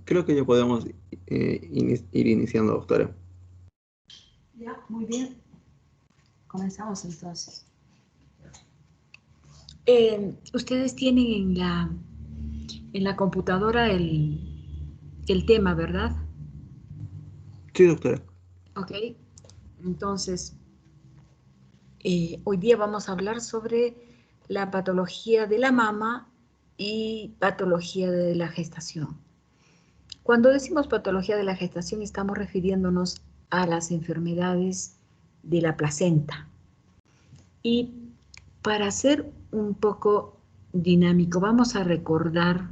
Creo que ya podemos ir iniciando, doctora. Ya, muy bien. Comenzamos entonces. Ustedes tienen en la computadora el tema, ¿verdad? Sí, doctora. Ok. Entonces, hoy día vamos a hablar sobre la patología de la mama y patología de la gestación. Cuando decimos patología de la gestación, estamos refiriéndonos a las enfermedades de la placenta. Y para ser un poco dinámico, vamos a recordar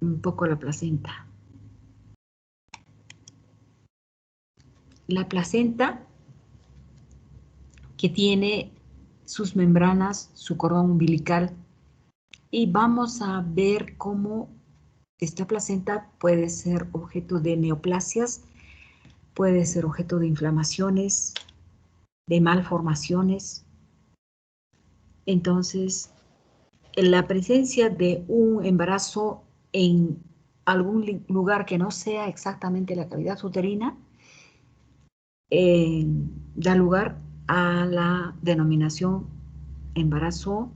un poco la placenta. La placenta que tiene sus membranas, su cordón umbilical, y vamos a ver cómo esta placenta puede ser objeto de neoplasias, puede ser objeto de inflamaciones, de malformaciones. Entonces, la presencia de un embarazo en algún lugar que no sea exactamente la cavidad uterina da lugar a la denominación embarazo,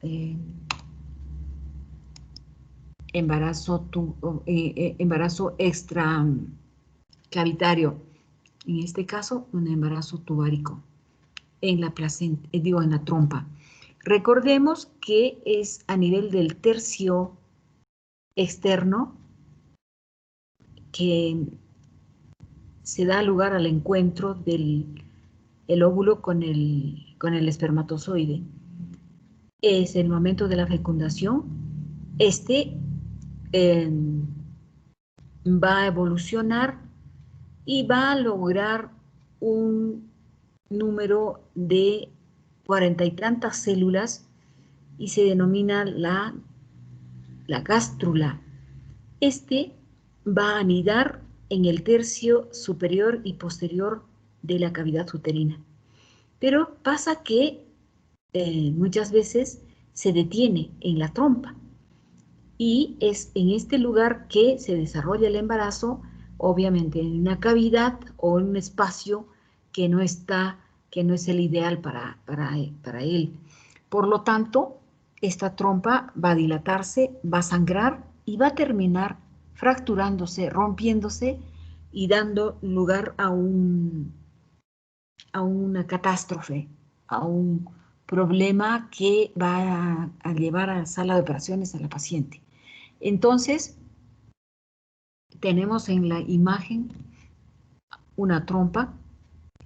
eh, embarazo extracavitario, en este caso un embarazo tubárico en la placenta, en la trompa. Recordemos que es a nivel del tercio externo que se da lugar al encuentro del óvulo con el espermatozoide. Es el momento de la fecundación. Este va a evolucionar y va a lograr un número de 40 y tantas células y se denomina la gástrula. Este va a anidar en el tercio superior y posterior de la cavidad uterina. Pero pasa que muchas veces se detiene en la trompa y es en este lugar que se desarrolla el embarazo, obviamente en una cavidad o en un espacio que no es el ideal para él. Por lo tanto, esta trompa va a dilatarse, va a sangrar y va a terminar fracturándose, rompiéndose y dando lugar a una catástrofe, a un problema que va a llevar a la sala de operaciones a la paciente. Entonces, tenemos en la imagen una trompa,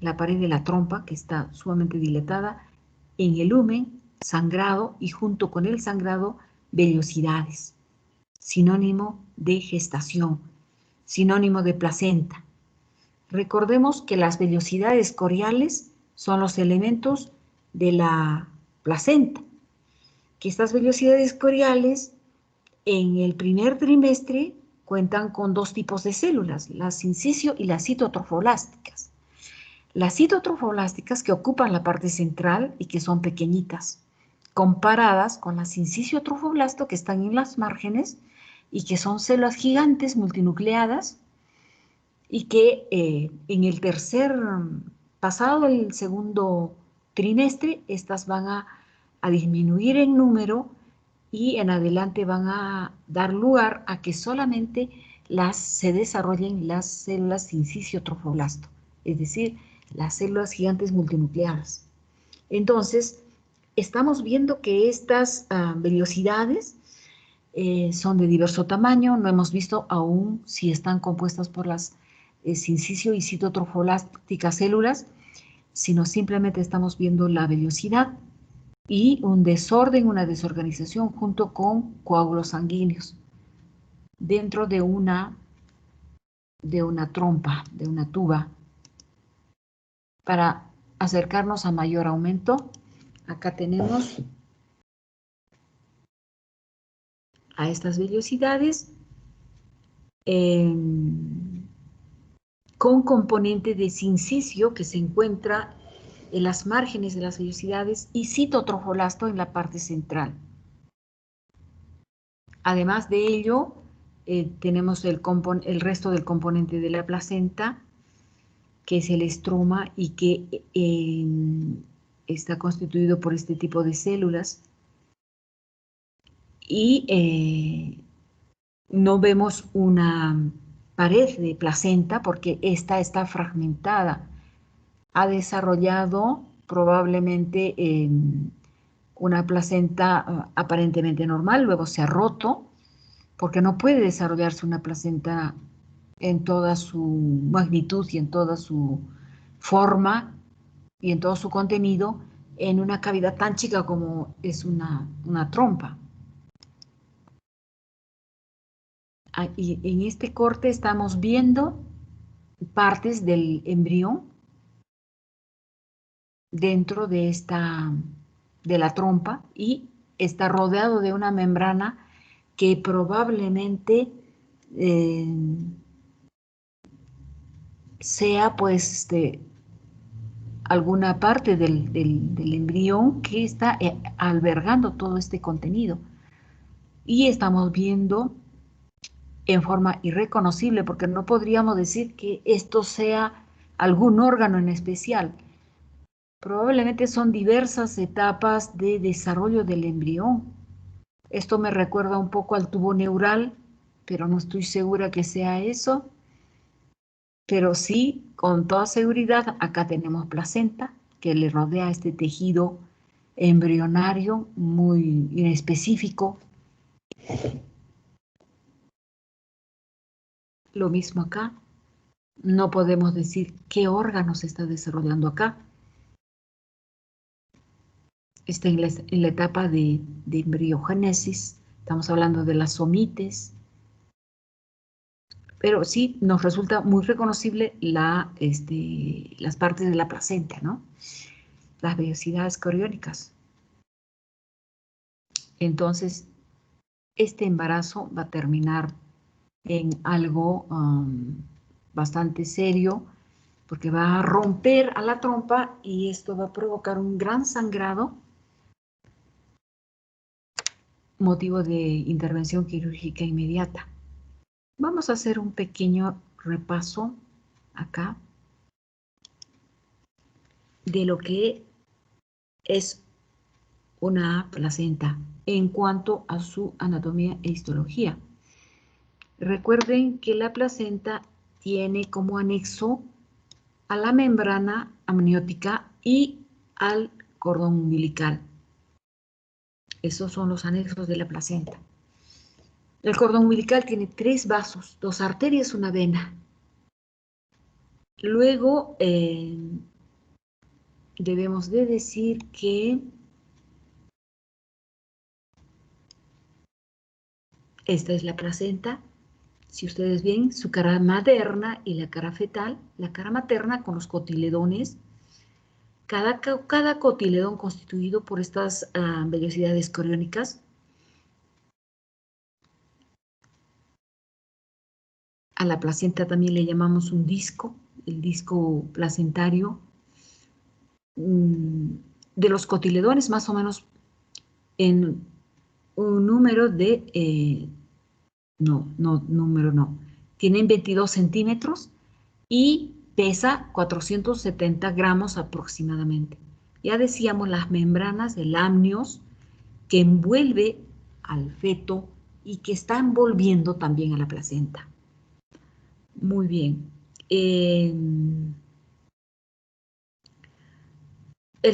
la pared de la trompa que está sumamente dilatada, en el lumen, sangrado y junto con el sangrado, vellosidades, sinónimo de gestación, sinónimo de placenta. Recordemos que las vellosidades coriales son los elementos de la placenta, que estas vellosidades coriales en el primer trimestre cuentan con dos tipos de células, las sincicio y las citotrofoblásticas. Las citotrofoblásticas que ocupan la parte central y que son pequeñitas, comparadas con las sincicio-trofoblasto que están en las márgenes y que son células gigantes multinucleadas y que en el pasado el segundo trimestre, estas van a disminuir en número y en adelante van a dar lugar a que solamente se desarrollen las células sincicio-trofoblasto, es decir, las células gigantes multinucleadas. Entonces, estamos viendo que estas vellosidades son de diverso tamaño, no hemos visto aún si están compuestas por las sincicio y citotrofolásticas células, sino simplemente estamos viendo la vellosidad y un desorden, una desorganización junto con coágulos sanguíneos dentro de una trompa, de una tuba. Para acercarnos a mayor aumento, acá tenemos a estas vellosidades con componente de sincicio que se encuentra en las márgenes de las vellosidades y citotrofolasto en la parte central. Además de ello, tenemos el resto del componente de la placenta, que es el estroma y que está constituido por este tipo de células. Y no vemos una pared de placenta porque esta está fragmentada. Ha desarrollado probablemente una placenta aparentemente normal, luego se ha roto, porque no puede desarrollarse una placenta en toda su magnitud y en toda su forma y en todo su contenido en una cavidad tan chica como es una trompa. Y en este corte estamos viendo partes del embrión dentro de la trompa, y está rodeado de una membrana que probablemente sea pues alguna parte del embrión que está albergando todo este contenido. Y estamos viendo en forma irreconocible, porque no podríamos decir que esto sea algún órgano en especial. Probablemente son diversas etapas de desarrollo del embrión. Esto me recuerda un poco al tubo neural, pero no estoy segura que sea eso. Pero sí, con toda seguridad, acá tenemos placenta que le rodea este tejido embrionario muy inespecífico. Lo mismo acá. No podemos decir qué órgano se está desarrollando acá. Está en la etapa de embriogénesis. Estamos hablando de las somites. Pero sí nos resulta muy reconocible las partes de la placenta, ¿no? Las vellosidades coriónicas. Entonces, este embarazo va a terminar en algo bastante serio, porque va a romper a la trompa y esto va a provocar un gran sangrado, motivo de intervención quirúrgica inmediata. Vamos a hacer un pequeño repaso acá de lo que es una placenta en cuanto a su anatomía e histología. Recuerden que la placenta tiene como anexo a la membrana amniótica y al cordón umbilical. Esos son los anexos de la placenta. El cordón umbilical tiene 3 vasos, 2 arterias, una vena. Luego debemos de decir que esta es la placenta. Si ustedes ven su cara materna y la cara fetal, la cara materna con los cotiledones, cada cotiledón constituido por estas vellosidades coriónicas. A la placenta también le llamamos un disco, el disco placentario. De los cotiledones, más o menos en un número de, tienen 22 centímetros y pesa 470 gramos aproximadamente. Ya decíamos las membranas del amnios que envuelve al feto y que está envolviendo también a la placenta. Muy bien. El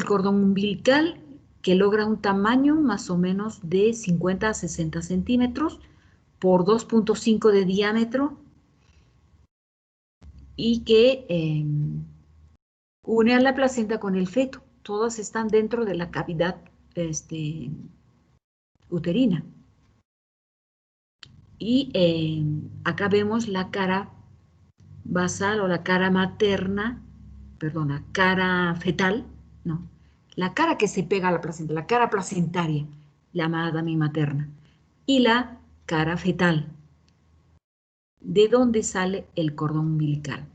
cordón umbilical, que logra un tamaño más o menos de 50 a 60 centímetros por 2.5 de diámetro y que une a la placenta con el feto. Todas están dentro de la cavidad uterina. Y acá vemos la cara basal o la cara materna, perdona, cara fetal, no, la cara que se pega a la placenta, la cara placentaria, llamada también materna, y la cara fetal, de donde sale el cordón umbilical.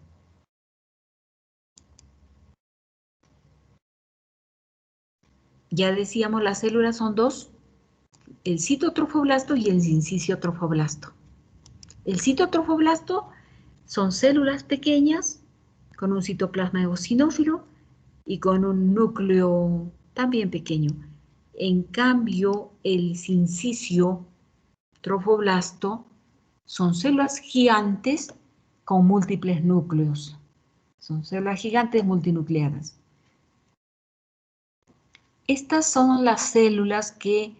Ya decíamos, las células son 2, el citotrofoblasto y el sincicio trofoblasto. El citotrofoblasto son células pequeñas con un citoplasma eosinófilo y con un núcleo también pequeño. En cambio, el sincicio trofoblasto son células gigantes con múltiples núcleos. Son células gigantes multinucleadas. Estas son las células que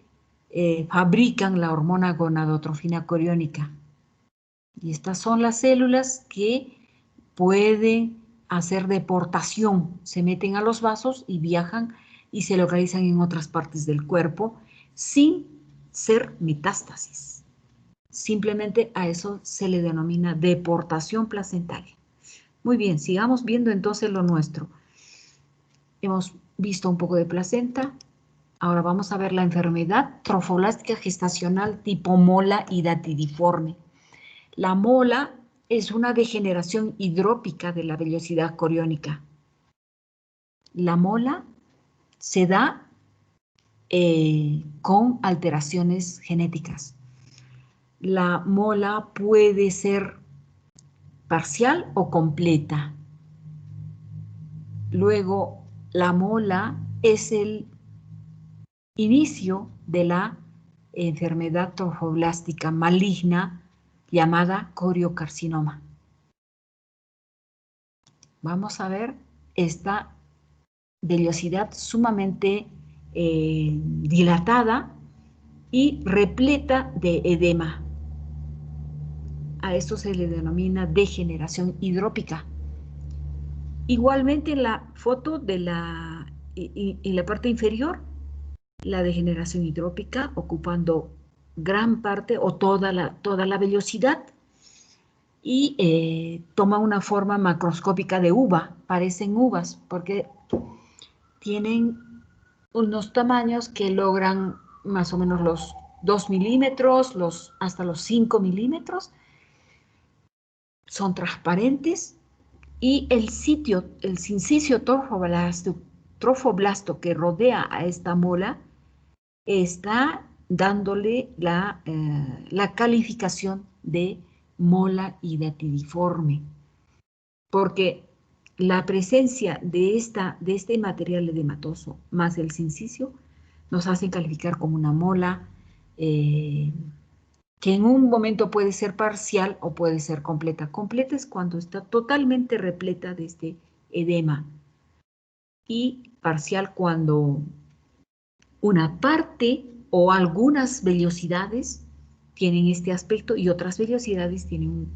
fabrican la hormona gonadotrofina coriónica. Y estas son las células que pueden hacer deportación, se meten a los vasos y viajan y se localizan en otras partes del cuerpo sin ser metástasis. Simplemente a eso se le denomina deportación placentaria. Muy bien, sigamos viendo entonces lo nuestro. Hemos visto un poco de placenta. Ahora vamos a ver la enfermedad trofoblástica gestacional tipo mola y datidiforme. La mola es una degeneración hidrópica de la vellosidad coriónica. La mola se da con alteraciones genéticas. La mola puede ser parcial o completa. Luego, la mola es el inicio de la enfermedad trofoblástica maligna llamada coriocarcinoma. Vamos a ver esta vellosidad sumamente dilatada y repleta de edema. A esto se le denomina degeneración hidrópica. Igualmente en la foto de en la parte inferior, la degeneración hidrópica ocupando gran parte o toda la vellosidad y toma una forma macroscópica de uva, parecen uvas porque tienen unos tamaños que logran más o menos los 2 milímetros, hasta los 5 milímetros, son transparentes y el sincicio trofoblasto que rodea a esta mola está dándole la calificación de mola y datidiforme, porque la presencia de este material edematoso más el sincicio nos hace calificar como una mola que en un momento puede ser parcial o puede ser completa. Completa es cuando está totalmente repleta de este edema y parcial cuando una parte o algunas vellosidades tienen este aspecto y otras vellosidades tienen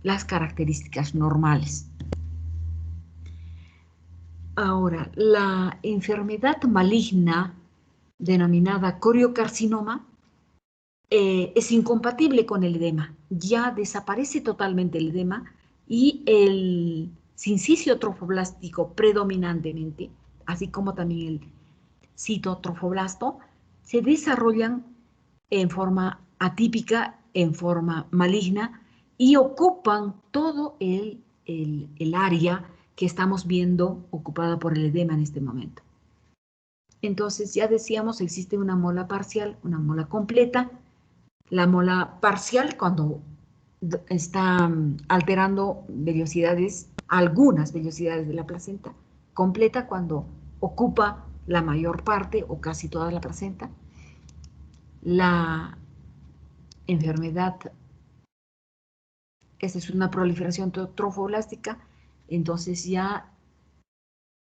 las características normales. Ahora, la enfermedad maligna denominada coriocarcinoma es incompatible con el edema. Ya desaparece totalmente el edema y el sincicio trofoblástico predominantemente, así como también el citotrofoblasto, se desarrollan en forma atípica, en forma maligna y ocupan todo el área que estamos viendo ocupada por el edema en este momento. Entonces, ya decíamos, existe una mola parcial, una mola completa. La mola parcial cuando está alterando vellosidades, algunas vellosidades de la placenta. Completa cuando ocupa la mayor parte o casi toda la placenta. La enfermedad, esta es una proliferación trofoblástica, entonces ya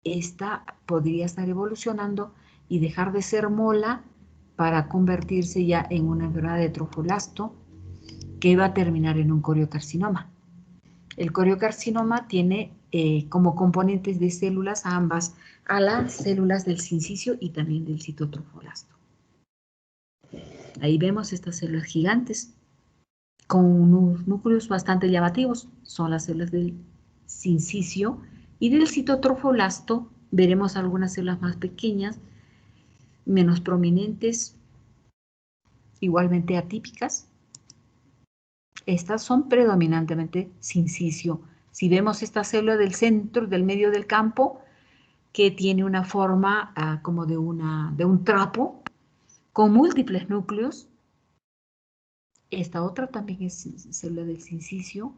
esta podría estar evolucionando y dejar de ser mola para convertirse ya en una enfermedad de trofoblasto que va a terminar en un coriocarcinoma. El coriocarcinoma tiene como componentes de células a las células del sincicio y también del citotrofoblasto. Ahí vemos estas células gigantes con unos núcleos bastante llamativos. Son las células del sincicio y del citotrofoblasto. Veremos algunas células más pequeñas, menos prominentes, igualmente atípicas. Estas son predominantemente sincicio. Si vemos esta célula del centro, del medio del campo, que tiene una forma como de un trapo, con múltiples núcleos, Esta otra también es célula del sincicio.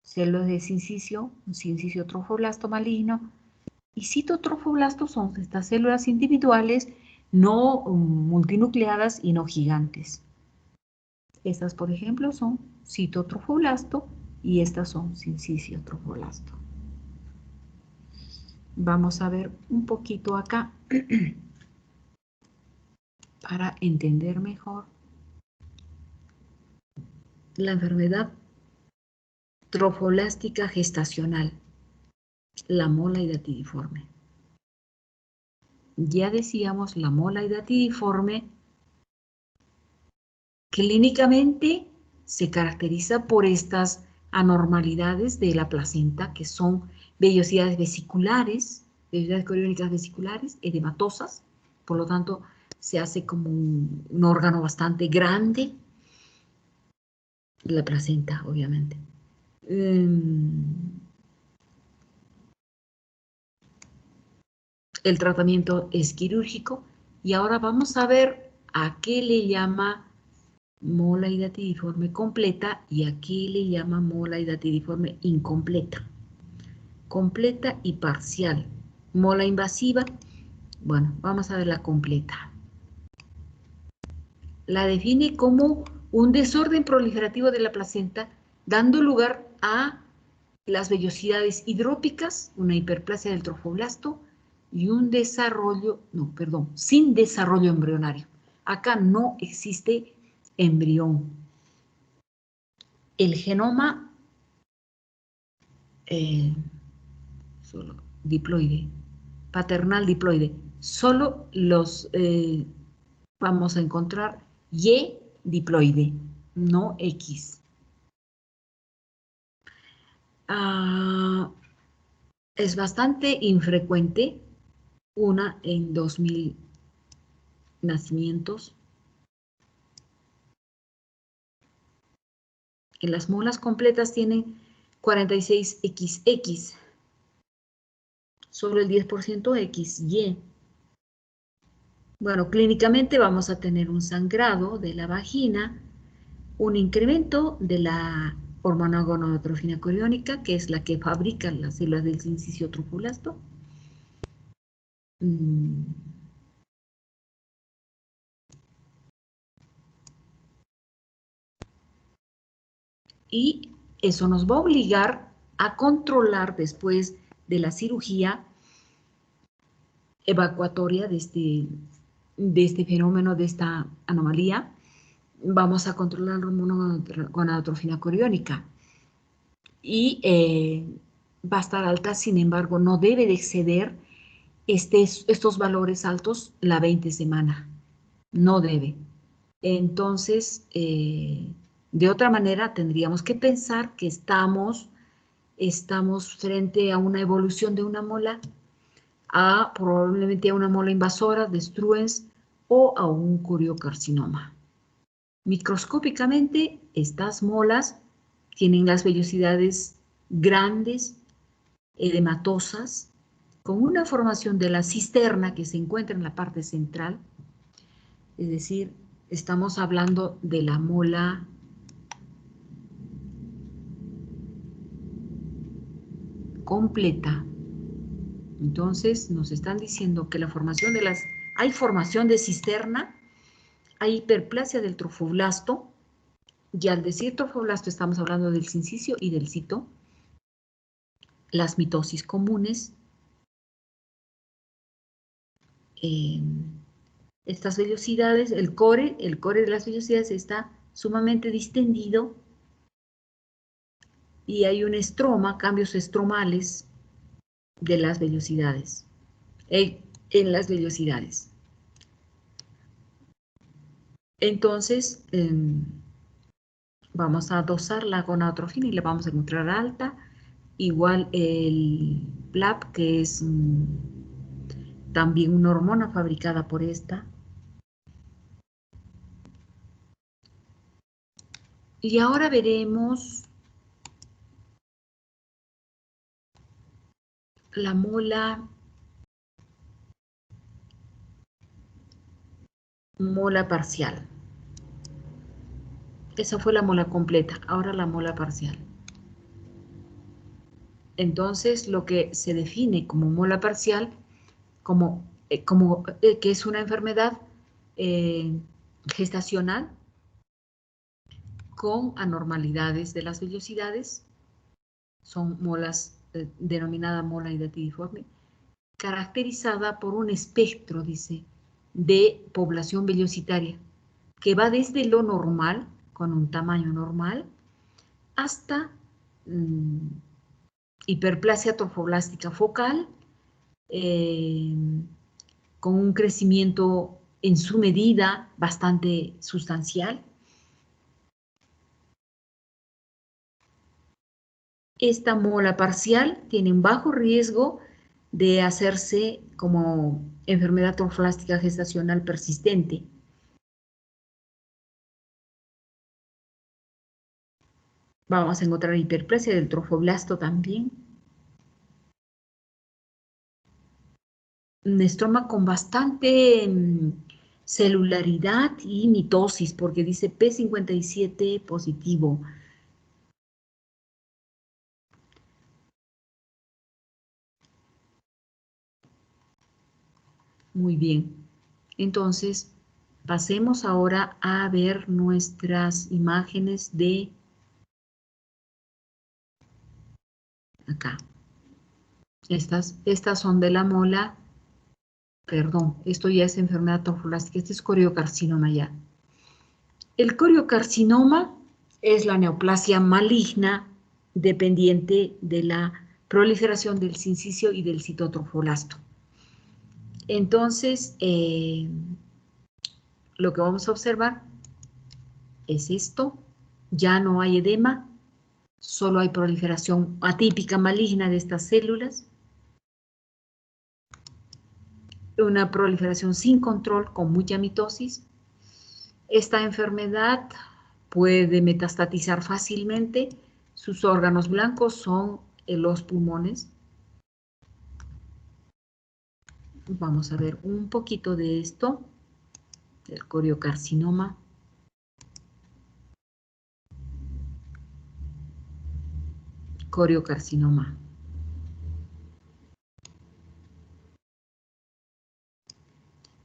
Células de sincicio, un sincicio trofoblasto maligno. Y citotrofoblastos son estas células individuales no multinucleadas y no gigantes. Estas, por ejemplo, son citotrofoblasto y estas son sincicio trofoblasto. Vamos a ver un poquito acá para entender mejor la enfermedad trofoblástica gestacional, la mola hidatidiforme. Ya decíamos, la mola hidatidiforme clínicamente se caracteriza por estas anormalidades de la placenta, que son vellosidades vesiculares, vellosidades coriónicas vesiculares, edematosas, por lo tanto se hace como un órgano bastante grande, la placenta, obviamente. El tratamiento es quirúrgico y ahora vamos a ver a qué le llama mola hidatidiforme completa y a qué le llama mola hidatidiforme incompleta. Completa y parcial. Mola invasiva, bueno, vamos a ver la completa. La define como un desorden proliferativo de la placenta, dando lugar a las vellosidades hidrópicas, una hiperplasia del trofoblasto y un desarrollo, sin desarrollo embrionario. Acá no existe embrión. El genoma solo diploide, paternal diploide, solo los vamos a encontrar Y diploide, no X. Es bastante infrecuente, una en 2000 nacimientos. En las molas completas tienen 46XX, solo el 10% XY. Bueno, clínicamente vamos a tener un sangrado de la vagina, un incremento de la hormona gonadotrofina coriónica, que es la que fabrica las células del sincicio trofoblasto. Y eso nos va a obligar a controlar después de la cirugía evacuatoria de este fenómeno, de esta anomalía. Vamos a controlar la hormona gonadotrofina coriónica y va a estar alta, sin embargo, no debe de exceder estos valores altos la 20 semana, no debe. Entonces, de otra manera, tendríamos que pensar que estamos frente a una evolución de una mola, probablemente a una mola invasora de Struens o a un coriocarcinoma. Microscópicamente, estas molas tienen las vellosidades grandes, edematosas, con una formación de la cisterna que se encuentra en la parte central, es decir, estamos hablando de la mola completa. Entonces nos están diciendo que la formación hay formación de cisterna, hay hiperplasia del trofoblasto, y al decir trofoblasto estamos hablando del sincicio y del cito, las mitosis comunes, estas vellosidades, el core de las vellosidades está sumamente distendido y hay un estroma, cambios estromales de las vellosidades, en las vellosidades. Entonces, vamos a dosar la gonadotrofina y la vamos a encontrar alta, igual el PLAP, que es también una hormona fabricada por esta. Y ahora veremos la mola parcial. Esa fue la mola completa, ahora la mola parcial. Entonces, lo que se define como mola parcial, que es una enfermedad gestacional con anormalidades de las vellosidades, son molas denominada mola hidatidiforme, caracterizada por un espectro, dice, de población vellositaria, que va desde lo normal, con un tamaño normal, hasta hiperplasia trofoblástica focal, con un crecimiento en su medida bastante sustancial. Esta mola parcial tiene un bajo riesgo de hacerse como enfermedad trofoblástica gestacional persistente. Vamos a encontrar hiperplasia del trofoblasto también. Un estroma con bastante celularidad y mitosis, porque dice P57 positivo. Muy bien. Entonces, pasemos ahora a ver nuestras imágenes de acá. Estas son de la mola, perdón, esto ya es enfermedad trofoblástica, este es coriocarcinoma ya. El coriocarcinoma es la neoplasia maligna dependiente de la proliferación del sincicio y del citotrofoblasto. Entonces, lo que vamos a observar es esto, ya no hay edema, solo hay proliferación atípica maligna de estas células, una proliferación sin control con mucha mitosis. Esta enfermedad puede metastatizar fácilmente, sus órganos blancos son los pulmones. Vamos a ver un poquito de esto, del coriocarcinoma. Coriocarcinoma.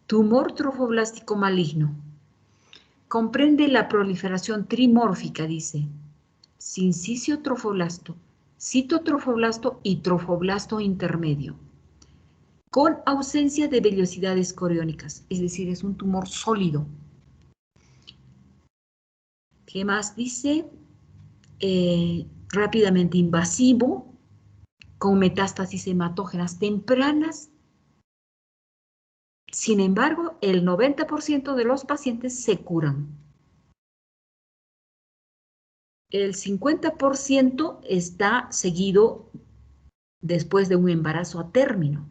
Tumor trofoblástico maligno. Comprende la proliferación trimórfica, dice, sincicio trofoblasto, citotrofoblasto y trofoblasto intermedio, con ausencia de vellosidades coriónicas, es decir, es un tumor sólido. ¿Qué más dice? Rápidamente invasivo, con metástasis hematógenas tempranas. Sin embargo, el 90% de los pacientes se curan. El 50% está seguido después de un embarazo a término.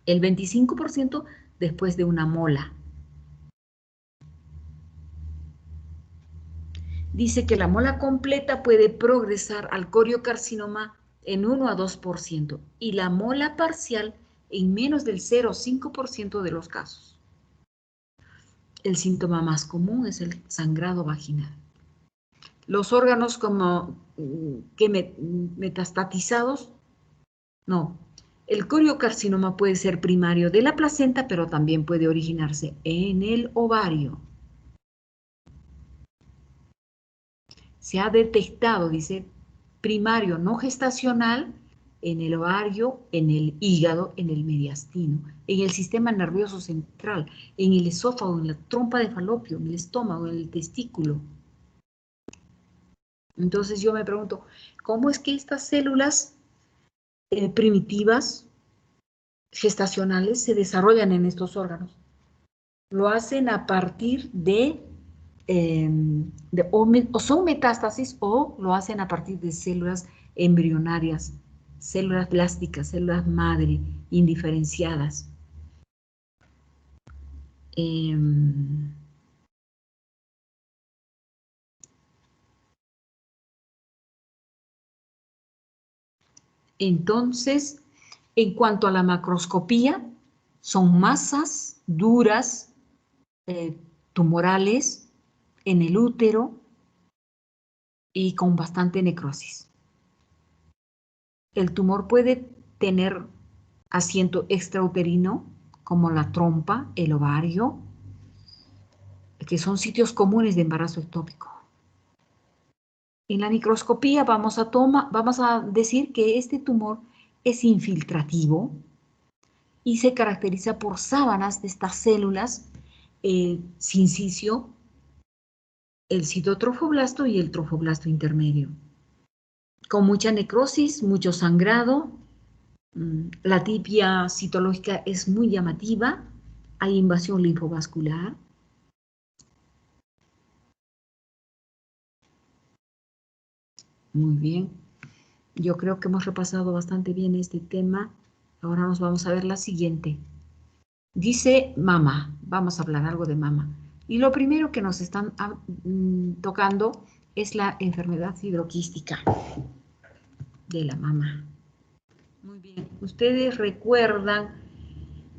El 25% después de una mola. Dice que la mola completa puede progresar al coriocarcinoma en 1 a 2% y la mola parcial en menos del 0,5% de los casos. El síntoma más común es el sangrado vaginal. Los órganos como metastatizados, no. El coriocarcinoma puede ser primario de la placenta, pero también puede originarse en el ovario. Se ha detectado, dice, primario no gestacional en el ovario, en el hígado, en el mediastino, en el sistema nervioso central, en el esófago, en la trompa de falopio, en el estómago, en el testículo. Entonces yo me pregunto, ¿cómo es que estas células primitivas gestacionales se desarrollan en estos órganos? Lo hacen a partir o son metástasis o lo hacen a partir de células embrionarias, células plásticas, células madre, indiferenciadas. Entonces, en cuanto a la macroscopía, son masas duras, tumorales en el útero, y con bastante necrosis. El tumor puede tener asiento extrauterino, como la trompa, el ovario, que son sitios comunes de embarazo ectópico. En la microscopía vamos a decir que este tumor es infiltrativo y se caracteriza por sábanas de estas células sincicio, el citotrofoblasto y el trofoblasto intermedio. Con mucha necrosis, mucho sangrado, la tipia citológica es muy llamativa, hay invasión linfovascular. Muy bien. Yo creo que hemos repasado bastante bien este tema. Ahora nos vamos a ver la siguiente. Dice mama. Vamos a hablar algo de mama. Y lo primero que nos están tocando es la enfermedad fibroquística de la mama. Muy bien. Ustedes recuerdan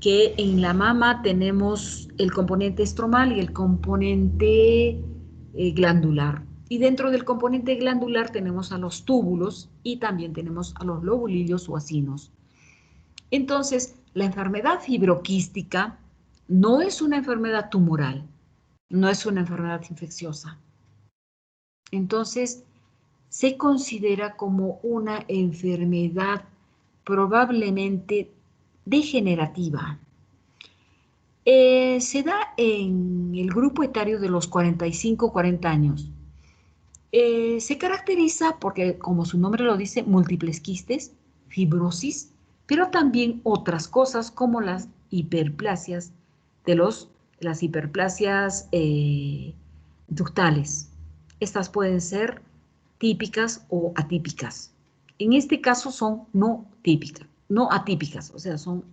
que en la mama tenemos el componente estromal y el componente glandular. Y dentro del componente glandular tenemos a los túbulos y también tenemos a los lobulillos o acinos. Entonces, la enfermedad fibroquística no es una enfermedad tumoral, no es una enfermedad infecciosa. Entonces, se considera como una enfermedad probablemente degenerativa. Se da en el grupo etario de los 45-40 años. Se caracteriza porque, como su nombre lo dice, múltiples quistes, fibrosis, pero también otras cosas como las hiperplasias las hiperplasias ductales. Estas pueden ser típicas o atípicas. En este caso son no atípicas, o sea, son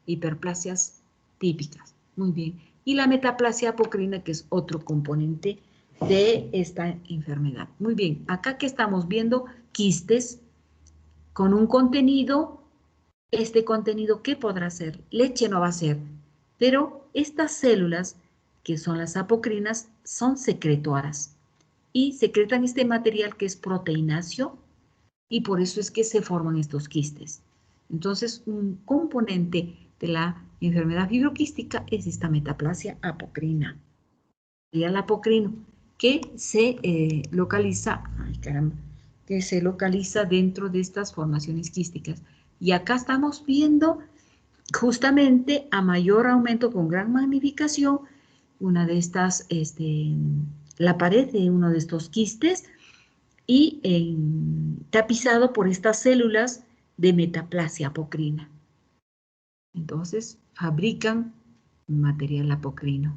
hiperplasias típicas. Muy bien. Y la metaplasia apocrina, que es otro componente de esta enfermedad. Muy bien, acá que estamos viendo quistes con un contenido. Este contenido, ¿qué podrá ser? Leche no va a ser, pero estas células, que son las apocrinas, son secretoras y secretan este material que es proteináceo y por eso es que se forman estos quistes. Entonces, un componente de la enfermedad fibroquística es esta metaplasia apocrina. El apocrino, que se localiza, que se localiza dentro de estas formaciones quísticas. Y acá estamos viendo justamente a mayor aumento con gran magnificación una de estas, la pared de uno de estos quistes y tapizado por estas células de metaplasia apocrina. Entonces fabrican material apocrino.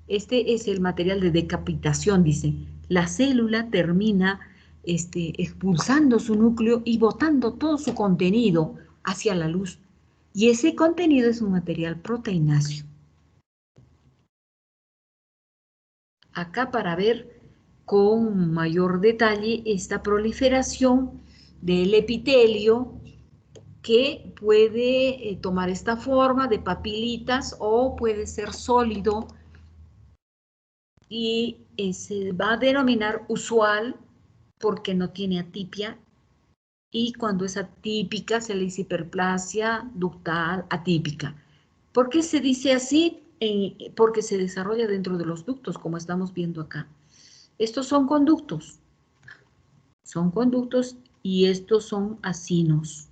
Este es el material de decapitación, dicen. La célula termina expulsando su núcleo y botando todo su contenido hacia la luz. Y ese contenido es un material proteináceo. Acá para ver con mayor detalle esta proliferación del epitelio que puede tomar esta forma de papilitas o puede ser sólido y se va a denominar usual porque no tiene atipia y cuando es atípica se le dice hiperplasia ductal atípica. ¿Por qué se dice así? Porque se desarrolla dentro de los ductos, como estamos viendo acá. Estos son conductos y estos son acinos,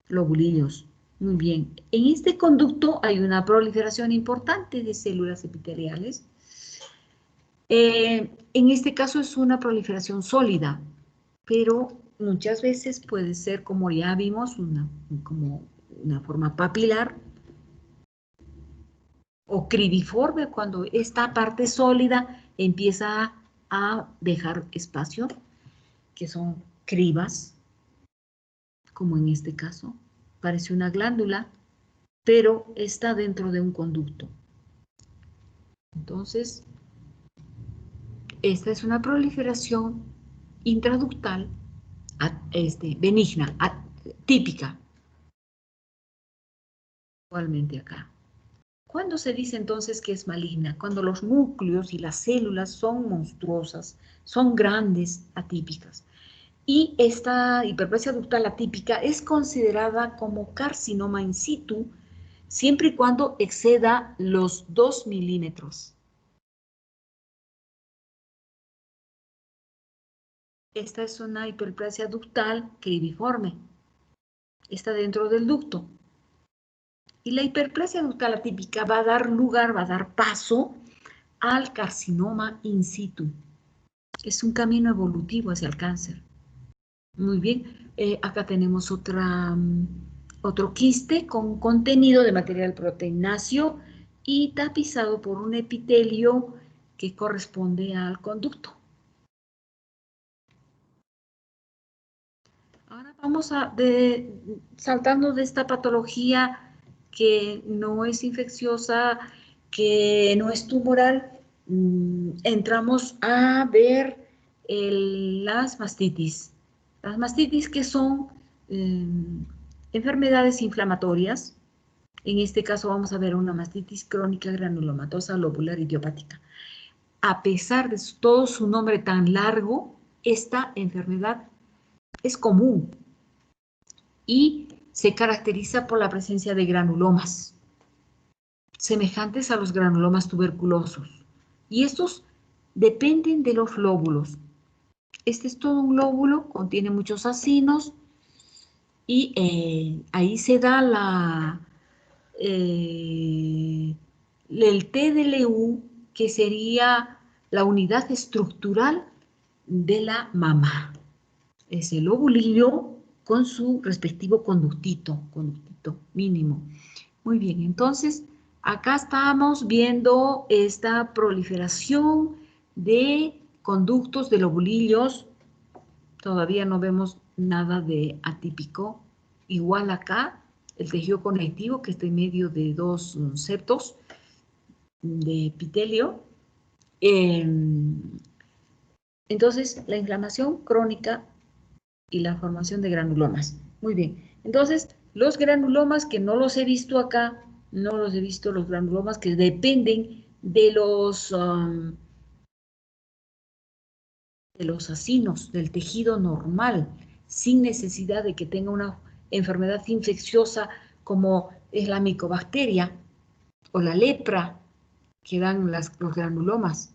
lobulillos. Muy bien, en este conducto hay una proliferación importante de células epiteliales. En este caso es una proliferación sólida, pero muchas veces puede ser, como ya vimos, como una forma papilar o cribiforme, cuando esta parte sólida empieza a dejar espacio, que son cribas, como en este caso. Parece una glándula, pero está dentro de un conducto. Entonces, esta es una proliferación intraductal benigna, típica. Igualmente acá. ¿Cuándo se dice entonces que es maligna? Cuando los núcleos y las células son monstruosas, son grandes, atípicas. Y esta hiperplasia ductal atípica es considerada como carcinoma in situ siempre y cuando exceda los 2 milímetros. Esta es una hiperplasia ductal cribiforme. Está dentro del ducto. Y la hiperplasia ductal atípica va a dar lugar, va a dar paso al carcinoma in situ. Es un camino evolutivo hacia el cáncer. Muy bien, acá tenemos otro quiste con contenido de material proteináceo y tapizado por un epitelio que corresponde al conducto. Ahora vamos saltando de esta patología que no es infecciosa, que no es tumoral, entramos a ver las mastitis. Las mastitis que son enfermedades inflamatorias. En este caso vamos a ver una mastitis crónica granulomatosa lobular idiopática. A pesar de todo su nombre tan largo, esta enfermedad es común y se caracteriza por la presencia de granulomas, semejantes a los granulomas tuberculosos. Y estos dependen de los lóbulos. Este es todo un lóbulo, contiene muchos acinos y ahí se da el TDLU, que sería la unidad estructural de la mama. Es el lobulillo con su respectivo conductito mínimo. Muy bien, entonces acá estamos viendo esta proliferación de conductos de lobulillos. Todavía no vemos nada de atípico. Igual acá, el tejido conectivo que está en medio de dos septos de epitelio. Entonces, la inflamación crónica y la formación de granulomas. Muy bien. Entonces, los granulomas que no los he visto acá, no los he visto, los granulomas que dependen de los acinos, del tejido normal, sin necesidad de que tenga una enfermedad infecciosa como es la micobacteria o la lepra que dan los granulomas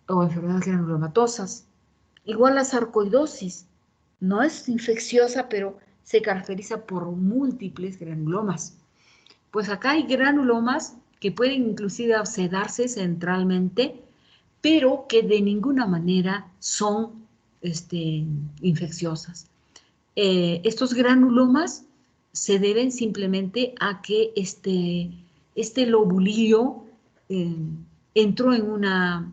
o enfermedades granulomatosas. Igual la sarcoidosis, no es infecciosa, pero se caracteriza por múltiples granulomas. Pues acá hay granulomas que pueden inclusive abscedarse centralmente, pero que de ninguna manera son infecciosas. Estos granulomas se deben simplemente a que este lobulillo entró en una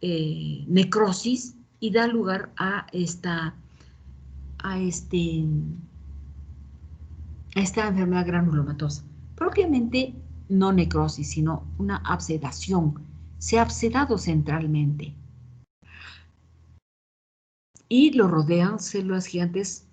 necrosis y da lugar a esta enfermedad granulomatosa. Propiamente no necrosis, sino una abscedación. Se ha abscedado centralmente. Y lo rodean células gigantes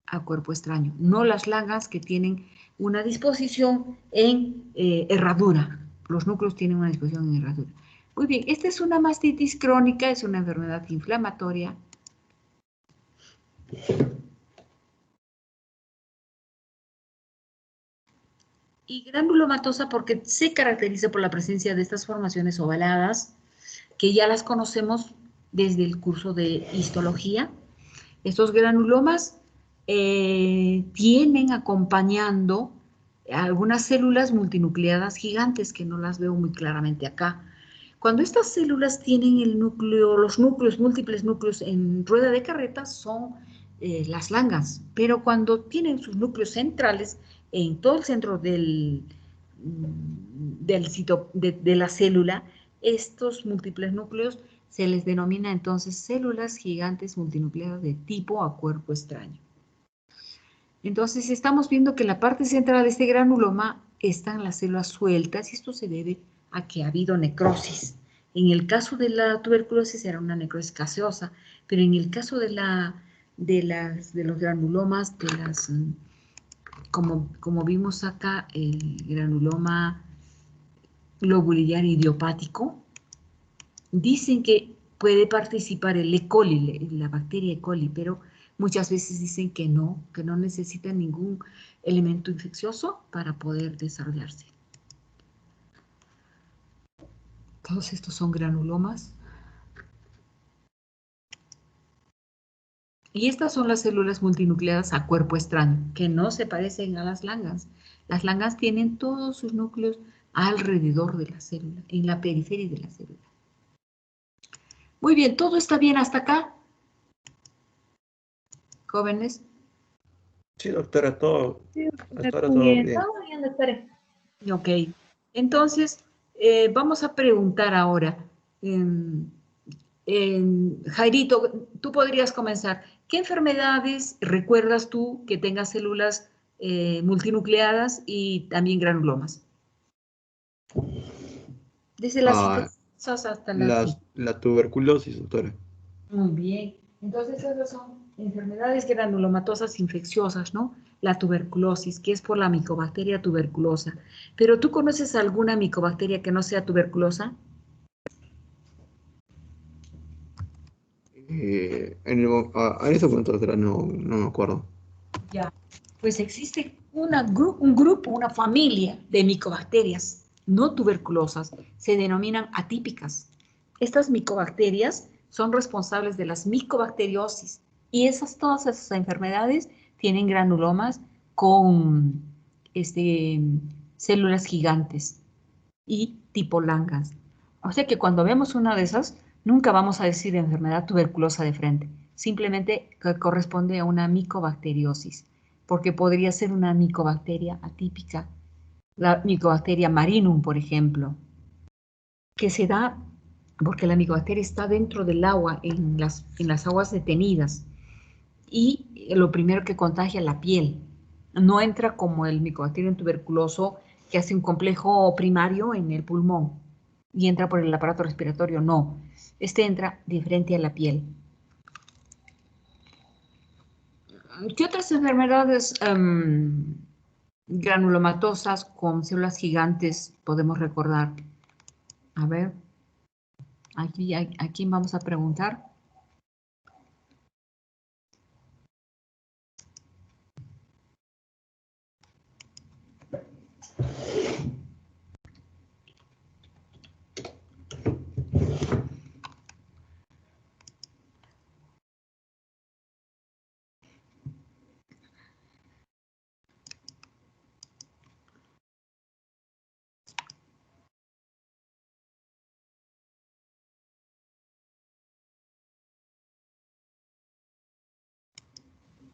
a cuerpo extraño, no las langas que tienen una disposición en herradura. Los núcleos tienen una disposición en herradura. Muy bien, esta es una mastitis crónica, es una enfermedad inflamatoria. Y granulomatosa porque se caracteriza por la presencia de estas formaciones ovaladas, que ya las conocemos desde el curso de histología. Estos granulomas tienen acompañando algunas células multinucleadas gigantes, que no las veo muy claramente acá. Cuando estas células tienen el núcleo, los núcleos, múltiples núcleos en rueda de carreta, son las langas, pero cuando tienen sus núcleos centrales en todo el centro de la célula, estos múltiples núcleos se les denomina entonces células gigantes multinucleadas de tipo a cuerpo extraño. Entonces estamos viendo que en la parte central de este granuloma están las células sueltas y esto se debe a que ha habido necrosis. En el caso de la tuberculosis era una necrosis gaseosa, pero en el caso de los granulomas, como vimos acá, el granuloma lobular idiopático, dicen que puede participar el E. coli, la bacteria E. coli, pero muchas veces dicen que no necesita ningún elemento infeccioso para poder desarrollarse. Todos estos son granulomas. Y estas son las células multinucleadas a cuerpo extraño, que no se parecen a las langas. Las langas tienen todos sus núcleos alrededor de la célula, en la periferia de la célula. Muy bien, ¿todo está bien hasta acá? Jóvenes. Sí, doctora, todo. Sí, Hasta ahora muy todo bien. bien. Todo bien, doctora. Ok, entonces vamos a preguntar ahora. Jairito, tú podrías comenzar. ¿Qué enfermedades recuerdas tú que tengan células multinucleadas y también granulomas? Desde las Ah, infecciosas hasta las... la tuberculosis, doctora. Muy bien. Entonces esas son enfermedades granulomatosas infecciosas, ¿no? La tuberculosis, que es por la micobacteria tuberculosa. ¿Pero tú conoces alguna micobacteria que no sea tuberculosa? En ese momento, doctora, no me acuerdo. Ya. Pues existe un grupo, una familia de micobacterias no tuberculosas, se denominan atípicas. Estas micobacterias son responsables de las micobacteriosis y todas esas enfermedades tienen granulomas con células gigantes y tipo langas. O sea que cuando vemos una de esas, nunca vamos a decir enfermedad tuberculosa de frente, simplemente que corresponde a una micobacteriosis, porque podría ser una micobacteria atípica, la micobacteria marinum, por ejemplo, que se da porque la micobacteria está dentro del agua, en las aguas detenidas, y lo primero que contagia la piel. No entra como el micobacterium tuberculoso que hace un complejo primario en el pulmón y entra por el aparato respiratorio, no. Este entra de frente a la piel. ¿Qué otras enfermedades granulomatosas con células gigantes podemos recordar? A ver, aquí, ¿a quién vamos a preguntar?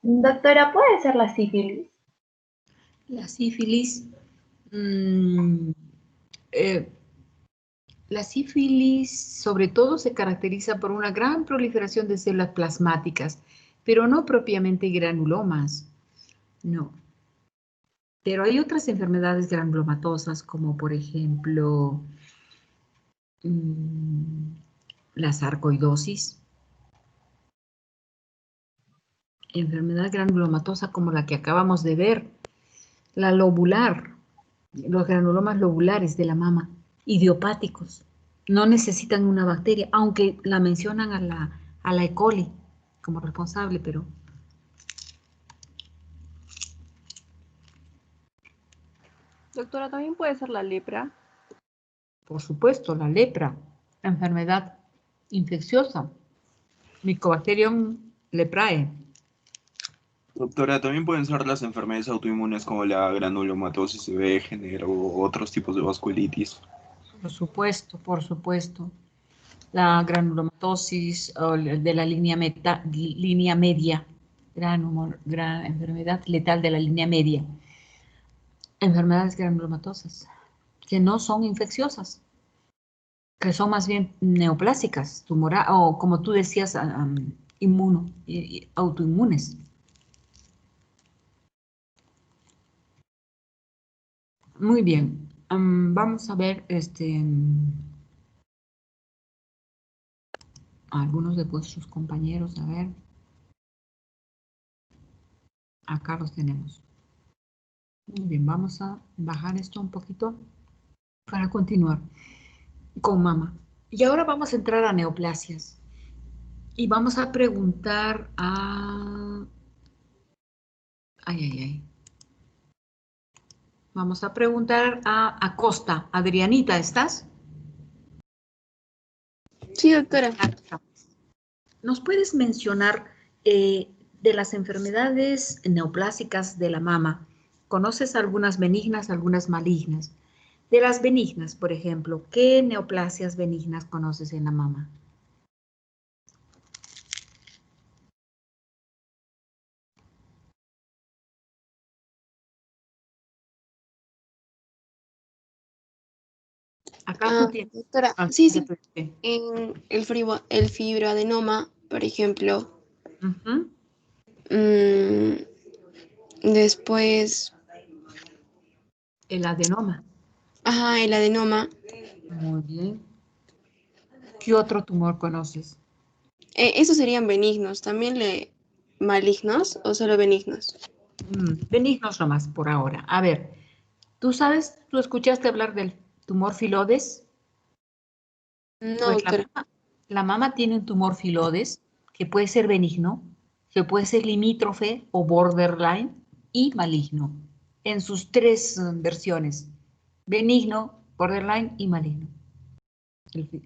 Doctora, ¿puede ser la sífilis? La sífilis. mm, eh, La sífilis sobre todo se caracteriza por una gran proliferación de células plasmáticas, pero no propiamente granulomas, no. Pero hay otras enfermedades granulomatosas como por ejemplo mm, la sarcoidosis, enfermedad granulomatosa como la que acabamos de ver, la lobular, los granulomas lobulares de la mama, idiopáticos. No necesitan una bacteria, aunque la mencionan a la E. coli como responsable, pero Doctora, ¿también puede ser la lepra? por supuesto la lepra, enfermedad infecciosa, Mycobacterium leprae. Doctora, también pueden ser las enfermedades autoinmunes como la granulomatosis de Wegener o otros tipos de vasculitis. Por supuesto, por supuesto. La granulomatosis de la línea media, gran enfermedad letal de la línea media. Enfermedades granulomatosas que no son infecciosas, que son más bien neoplásicas, o como tú decías, autoinmunes. Muy bien. Vamos a ver a algunos de vuestros compañeros. A ver. Acá los tenemos. Muy bien, vamos a bajar esto un poquito para continuar con mama. Y ahora vamos a entrar a neoplasias. Y vamos a preguntar a... Vamos a preguntar a Acosta. Adrianita, ¿estás? Sí, doctora. ¿Nos puedes mencionar de las enfermedades neoplásicas de la mama? ¿Conoces algunas benignas, algunas malignas? De las benignas, por ejemplo, ¿qué neoplasias benignas conoces en la mama? Acá tú tienes. Doctora, Ah, sí, ya sí. te- En el fibroadenoma, por ejemplo, Ujú. después, El adenoma. ajá, el adenoma, Muy bien. ¿Qué otro tumor conoces? esos serían benignos, también malignos o solo benignos. Benignos nomás por ahora. A ver, ¿tú escuchaste hablar del tumor filodes? No, Pues doctora. la mama tiene un tumor filodes que puede ser benigno, que puede ser limítrofe o borderline y maligno, en sus tres versiones, benigno, borderline y maligno,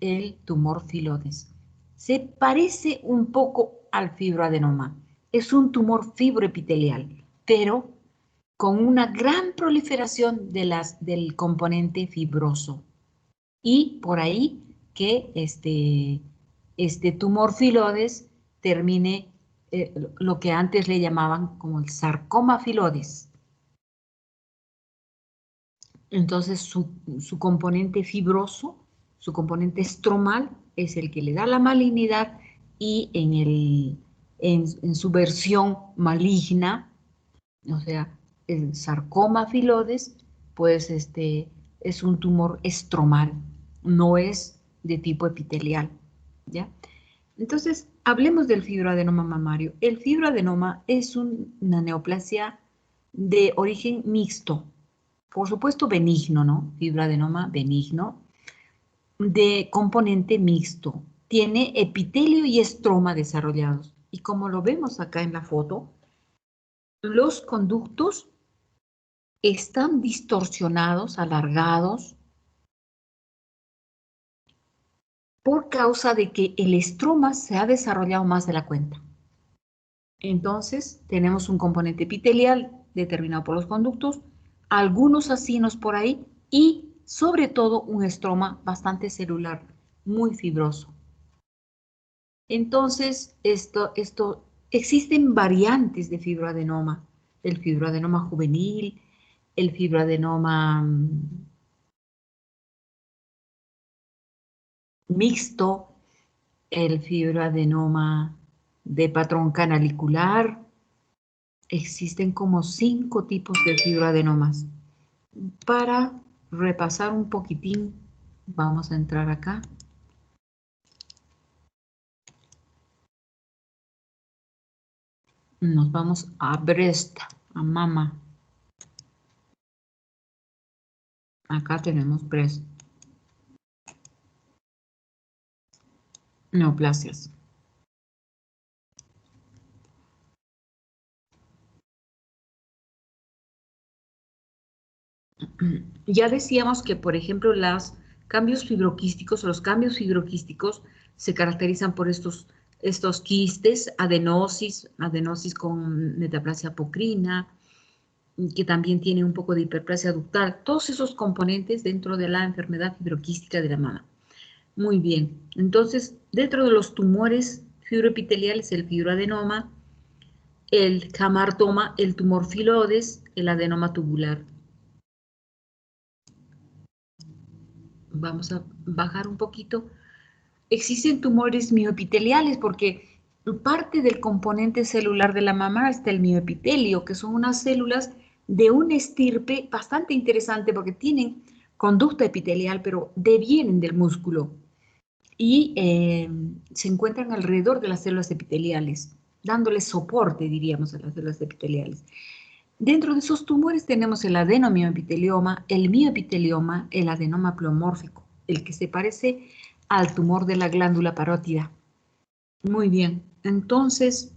el tumor filodes. Se parece un poco al fibroadenoma, es un tumor fibroepitelial, pero con una gran proliferación del componente fibroso. Y por ahí que este tumor filodes termine lo que antes le llamaban como el sarcoma filodes. Entonces su componente fibroso, su componente estromal es el que le da la malignidad y en su versión maligna, o sea, el sarcoma filodes, pues es un tumor estromal, no es de tipo epitelial, ¿ya? Entonces, hablemos del fibroadenoma mamario. El fibroadenoma es una neoplasia de origen mixto, por supuesto benigno, ¿no? Fibroadenoma benigno, de componente mixto. Tiene epitelio y estroma desarrollados. Y como lo vemos acá en la foto, los conductos están distorsionados, alargados, por causa de que el estroma se ha desarrollado más de la cuenta. Entonces, tenemos un componente epitelial determinado por los conductos, algunos acinos por ahí y, sobre todo, un estroma bastante celular, muy fibroso. Entonces, existen variantes de fibroadenoma, el fibroadenoma juvenil, el fibroadenoma mixto, el fibroadenoma de patrón canalicular. Existen como 5 tipos de fibroadenomas. Para repasar un poquitín, vamos a entrar acá. Nos vamos a breast, a mama. Acá tenemos breast. Neoplasias. Ya decíamos que, por ejemplo, los cambios fibroquísticos se caracterizan por estos quistes, adenosis con metaplasia apocrina, que también tiene un poco de hiperplasia ductal, todos esos componentes dentro de la enfermedad fibroquística de la mama. Muy bien, entonces, dentro de los tumores fibroepiteliales, el fibroadenoma, el hamartoma, el tumor filodes, el adenoma tubular. Vamos a bajar un poquito. Existen tumores mioepiteliales porque parte del componente celular de la mama está el mioepitelio, que son unas células de un estirpe bastante interesante porque tienen conducta epitelial, pero devienen del músculo y se encuentran alrededor de las células epiteliales, dándoles soporte, diríamos, a las células epiteliales. Dentro de esos tumores tenemos el adenomioepitelioma, el mioepitelioma, el adenoma pleomórfico, el que se parece al tumor de la glándula parótida. Muy bien, entonces,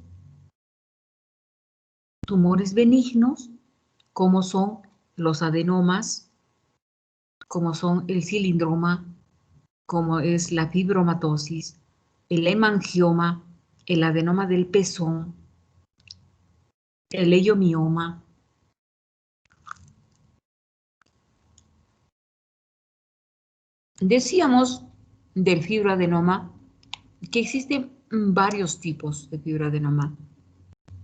tumores benignos, como son los adenomas, como son el cilindroma, como es la fibromatosis, el hemangioma, el adenoma del pezón, el leiomioma. Decíamos del fibroadenoma que existen varios tipos de fibroadenoma.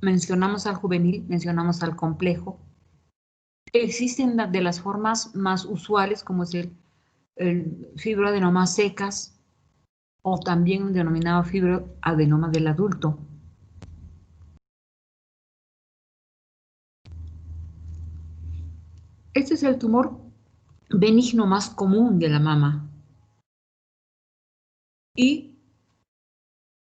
Mencionamos al juvenil, mencionamos al complejo. Existen de las formas más usuales, como es el fibroadenoma secas, o también denominado fibroadenoma del adulto. Este es el tumor benigno más común de la mama. Y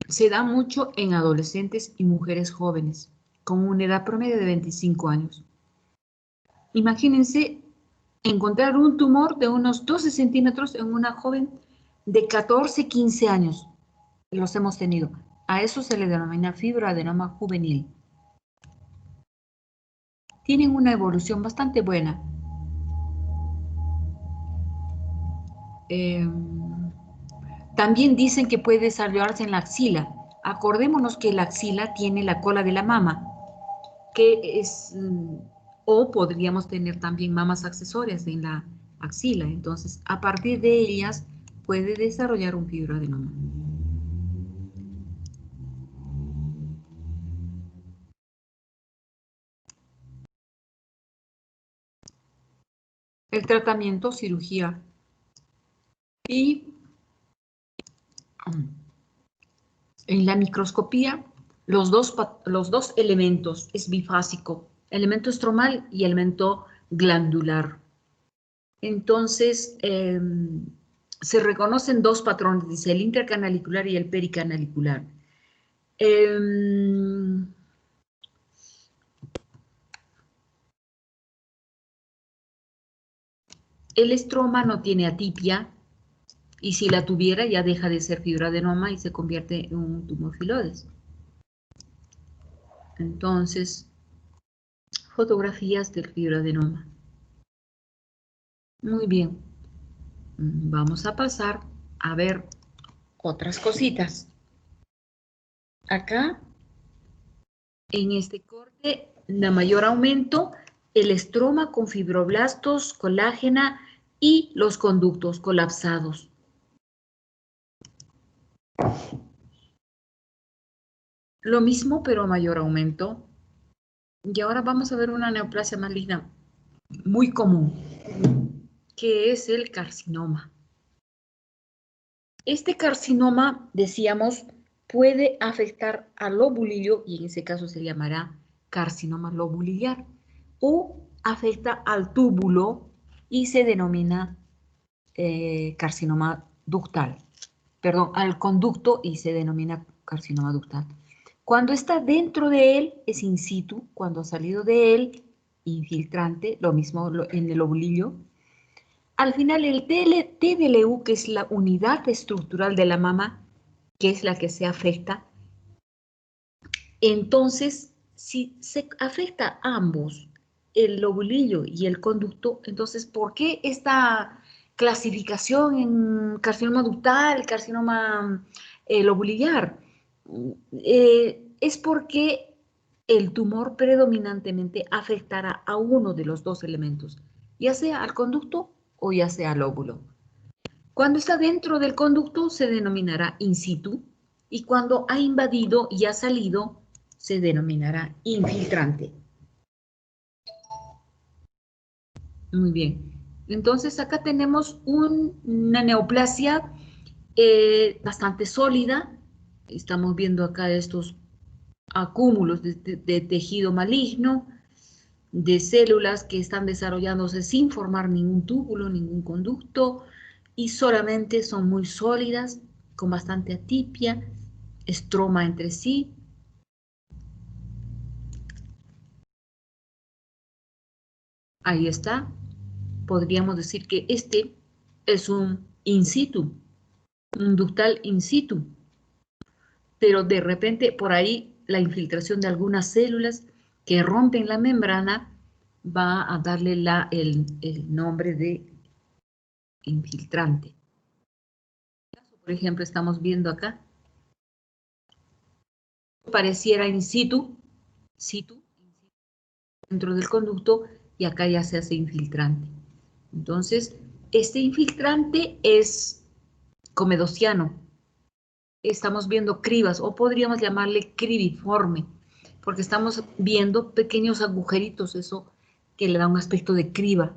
se da mucho en adolescentes y mujeres jóvenes, con una edad promedio de 25 años. Imagínense encontrar un tumor de unos 12 centímetros en una joven de 14, 15 años. Los hemos tenido. A eso se le denomina fibroadenoma juvenil. Tienen una evolución bastante buena. También dicen que puede desarrollarse en la axila. Acordémonos que la axila tiene la cola de la mama, que es, o podríamos tener también mamas accesorias en la axila. Entonces, a partir de ellas puede desarrollar un fibroadenoma. El tratamiento, cirugía y en la microscopía los dos elementos es bifásico, elemento estromal y elemento glandular. Entonces, se reconocen dos patrones, dice el intercanalicular y el pericanalicular. El estroma no tiene atipia, y si la tuviera ya deja de ser fibroadenoma y se convierte en un tumor filodes. Entonces, fotografías del fibroadenoma. Muy bien. Vamos a pasar a ver otras cositas. Acá, en este corte, de mayor aumento, el estroma con fibroblastos, colágena y los conductos colapsados. Lo mismo, pero mayor aumento. Y ahora vamos a ver una neoplasia maligna muy común, que es el carcinoma. Este carcinoma, decíamos, puede afectar al lobulillo, y en ese caso se llamará carcinoma lobulillar, o afecta al túbulo y se denomina carcinoma ductal. Perdón, al conducto y se denomina carcinoma ductal. Cuando está dentro de él es in situ, cuando ha salido de él, infiltrante, lo mismo en el lobulillo. Al final el TDLU, que es la unidad estructural de la mama, que es la que se afecta, entonces si se afecta a ambos, el lobulillo y el conducto, entonces ¿por qué esta clasificación en carcinoma ductal, carcinoma lobulillar? Es porque el tumor predominantemente afectará a uno de los dos elementos, ya sea al conducto o ya sea al óvulo. Cuando está dentro del conducto se denominará in situ y cuando ha invadido y ha salido se denominará infiltrante. Muy bien. Entonces acá tenemos una neoplasia bastante sólida. Estamos viendo acá estos acúmulos de tejido maligno, de células que están desarrollándose sin formar ningún túbulo, ningún conducto, y solamente son muy sólidas, con bastante atipia, estroma entre sí. Ahí está. Podríamos decir que este es un in situ, un ductal in situ. Pero de repente por ahí la infiltración de algunas células que rompen la membrana va a darle el nombre de infiltrante. Por ejemplo, estamos viendo acá, pareciera in situ, dentro del conducto, y acá ya se hace infiltrante. Entonces, este infiltrante es comedociano. Estamos viendo cribas, o podríamos llamarle cribiforme, porque estamos viendo pequeños agujeritos, eso que le da un aspecto de criba.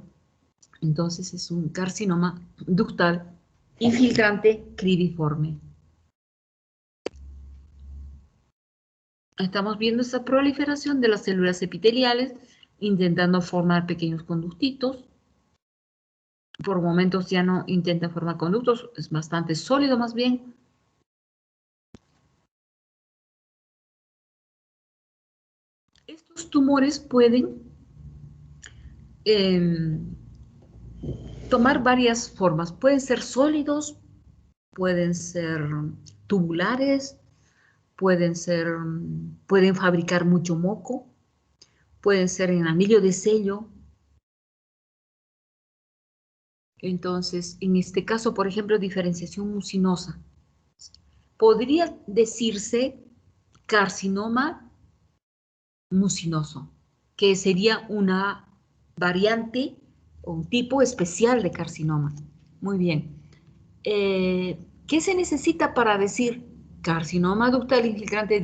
Entonces es un carcinoma ductal infiltrante cribiforme. Estamos viendo esa proliferación de las células epiteliales, intentando formar pequeños conductitos. Por momentos ya no intenta formar conductos, es bastante sólido más bien. Estos tumores pueden tomar varias formas. Pueden ser sólidos, pueden ser tubulares, pueden fabricar mucho moco, pueden ser en anillo de sello. Entonces, en este caso, por ejemplo, diferenciación mucinosa. Podría decirse carcinoma mucinoso, que sería una variante o un tipo especial de carcinoma. Muy bien. ¿Qué se necesita para decir carcinoma ductal infiltrante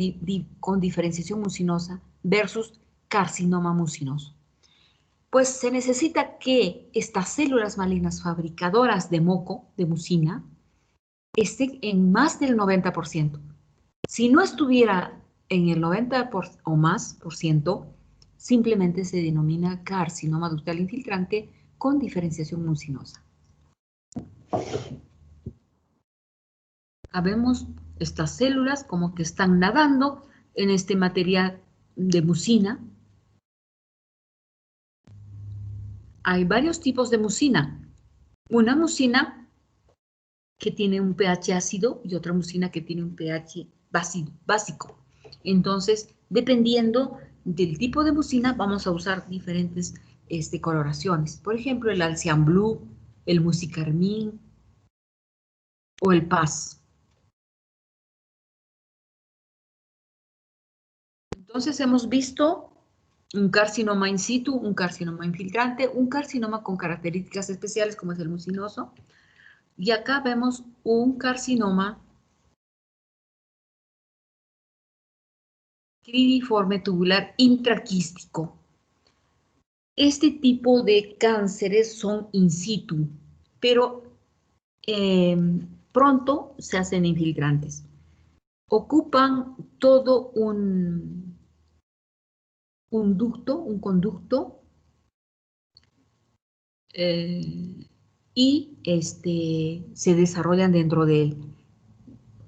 con diferenciación mucinosa versus carcinoma mucinoso? Pues se necesita que estas células malignas fabricadoras de moco, de mucina, estén en más del 90%. Si no estuviera en el 90% o más por ciento, simplemente se denomina carcinoma ductal infiltrante con diferenciación mucinosa. Vemos estas células como que están nadando en este material de mucina. Hay varios tipos de mucina. Una mucina que tiene un pH ácido y otra mucina que tiene un pH básico. Entonces, dependiendo del tipo de mucina, vamos a usar diferentes coloraciones. Por ejemplo, el Alcian Blue, el Musicarmín o el Paz. Entonces, hemos visto un carcinoma in situ, un carcinoma infiltrante, un carcinoma con características especiales como es el mucinoso. Y acá vemos un carcinoma cribiforme tubular intraquístico. Este tipo de cánceres son in situ, pero pronto se hacen infiltrantes. Ocupan todo un conducto, y se desarrollan dentro de él.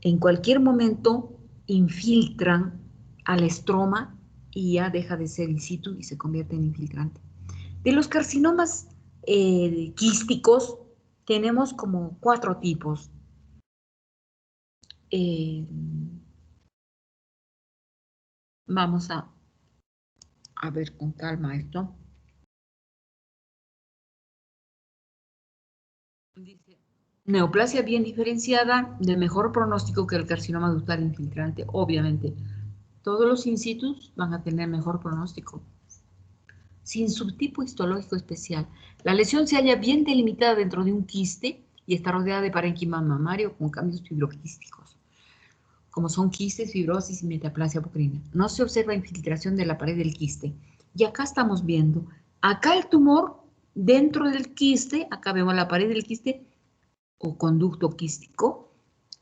En cualquier momento infiltran al estroma y ya deja de ser in situ y se convierte en infiltrante. De los carcinomas quísticos tenemos como 4 tipos. Vamos a ver con calma esto. Dice, neoplasia bien diferenciada, de mejor pronóstico que el carcinoma ductal infiltrante. Obviamente, todos los in situ van a tener mejor pronóstico. Sin subtipo histológico especial. La lesión se halla bien delimitada dentro de un quiste y está rodeada de parénquima mamario con cambios fibroquísticos, como son quistes, fibrosis y metaplasia bocrina. No se observa infiltración de la pared del quiste. Y acá estamos viendo, acá el tumor dentro del quiste, acá vemos la pared del quiste o conducto quístico,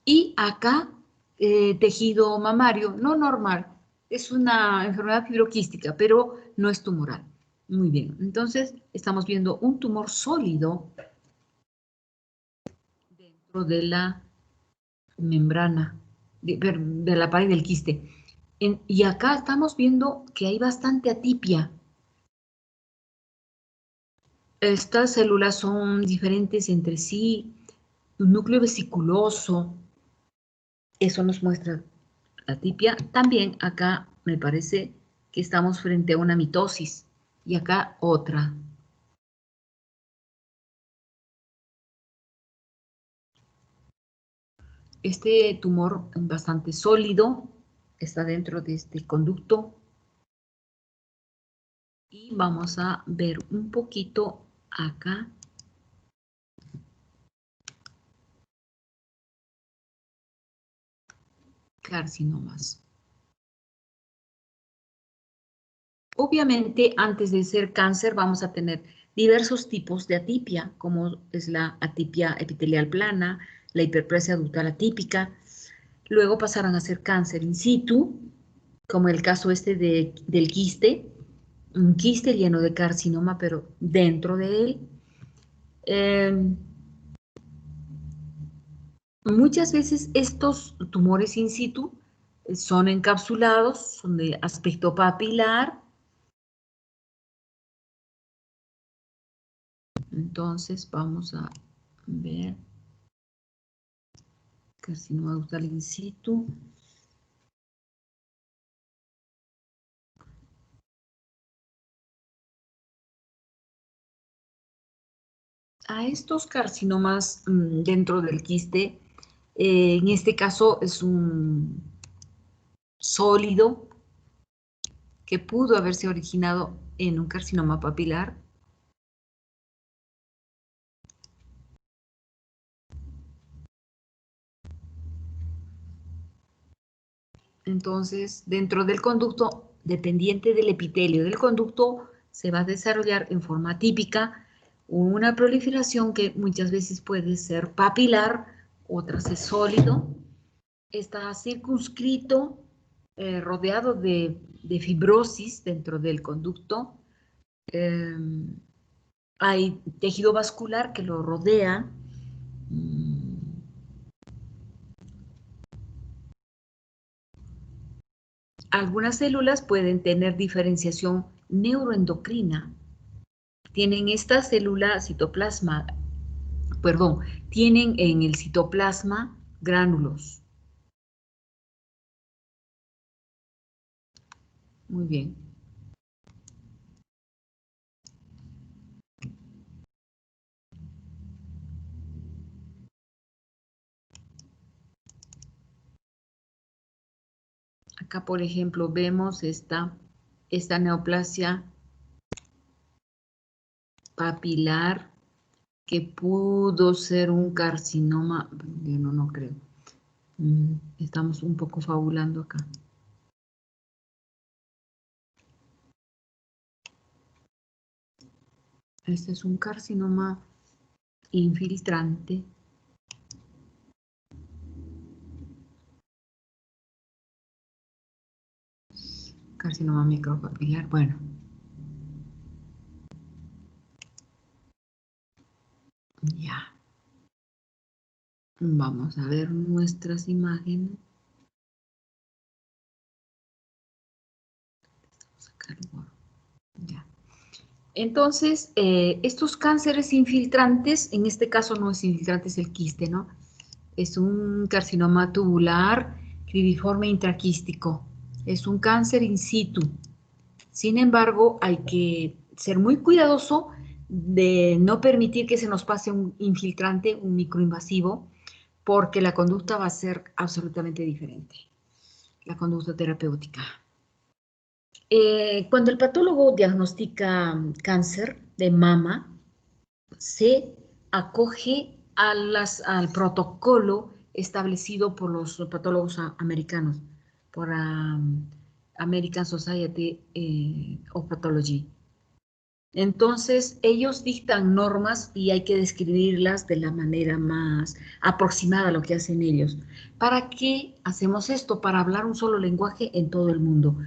y acá tejido mamario, no normal, es una enfermedad fibroquística, pero no es tumoral. Muy bien, entonces estamos viendo un tumor sólido dentro de la membrana, de la pared del quiste. Y acá estamos viendo que hay bastante atipia. Estas células son diferentes entre sí. Un núcleo vesiculoso, eso nos muestra la atipia. También acá me parece que estamos frente a una mitosis y acá otra. Este tumor bastante sólido está dentro de este conducto y vamos a ver un poquito acá. Carcinomas. Obviamente, antes de ser cáncer, vamos a tener diversos tipos de atipia, como es la atipia epitelial plana, la hiperplasia ductal atípica. Luego pasarán a ser cáncer in situ, como el caso este del quiste, un quiste lleno de carcinoma, pero dentro de él. Muchas veces estos tumores in situ son encapsulados, son de aspecto papilar. Entonces vamos a ver carcinoma ductal in situ. A estos carcinomas dentro del quiste, en este caso es un sólido que pudo haberse originado en un carcinoma papilar. Entonces, dentro del conducto, dependiente del epitelio del conducto, se va a desarrollar en forma típica una proliferación que muchas veces puede ser papilar, otras es sólido. Está circunscrito, rodeado de fibrosis dentro del conducto. Hay tejido vascular que lo rodea. Algunas células pueden tener diferenciación neuroendocrina. Tienen esta célula citoplasma, tienen en el citoplasma gránulos. Muy bien. Acá, por ejemplo, vemos esta neoplasia papilar que pudo ser un carcinoma. Yo no creo. Estamos un poco fabulando acá. Este es un carcinoma infiltrante. Carcinoma micropapilar, bueno. Ya. Vamos a ver nuestras imágenes. Ya. Entonces, estos cánceres infiltrantes, en este caso no es infiltrante, es el quiste, ¿no? Es un carcinoma tubular cribiforme intraquístico. Es un cáncer in situ. Sin embargo, hay que ser muy cuidadoso de no permitir que se nos pase un infiltrante, un microinvasivo, porque la conducta va a ser absolutamente diferente, la conducta terapéutica. Cuando el patólogo diagnostica cáncer de mama, se acoge al protocolo establecido por los patólogos americanos, por American Society of Pathology. Entonces, ellos dictan normas y hay que describirlas de la manera más aproximada a lo que hacen ellos. ¿Para qué hacemos esto? Para hablar un solo lenguaje en todo el mundo.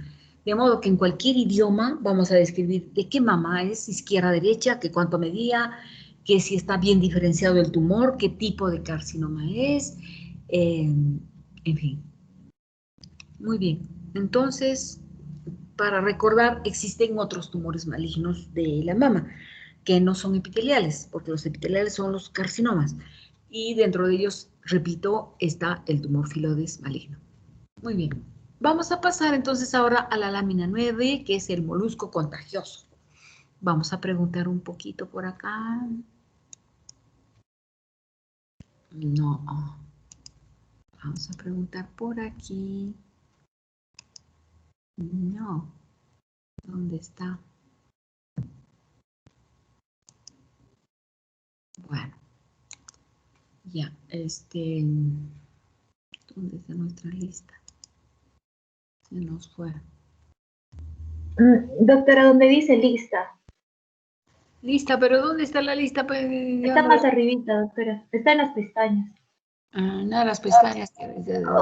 De modo que en cualquier idioma vamos a describir de qué mama es, izquierda, derecha, que cuánto medía, que si está bien diferenciado el tumor, qué tipo de carcinoma es, en fin. Muy bien. Entonces, para recordar, existen otros tumores malignos de la mama. que no son epiteliales, porque los epiteliales son los carcinomas. Y dentro de ellos, repito, está el tumor filoides maligno. Muy bien. Vamos a pasar entonces ahora a la lámina 9, que es el molusco contagioso. Vamos a preguntar un poquito por acá. No. Vamos a preguntar por aquí. No. ¿Dónde está? Bueno. Ya, ¿dónde está nuestra lista? Se nos fue. Doctora, ¿dónde dice lista? Lista, pero ¿dónde está la lista? Pues, ya Está no más la- arribita, doctora. Está en las pestañas. no, las pestañas.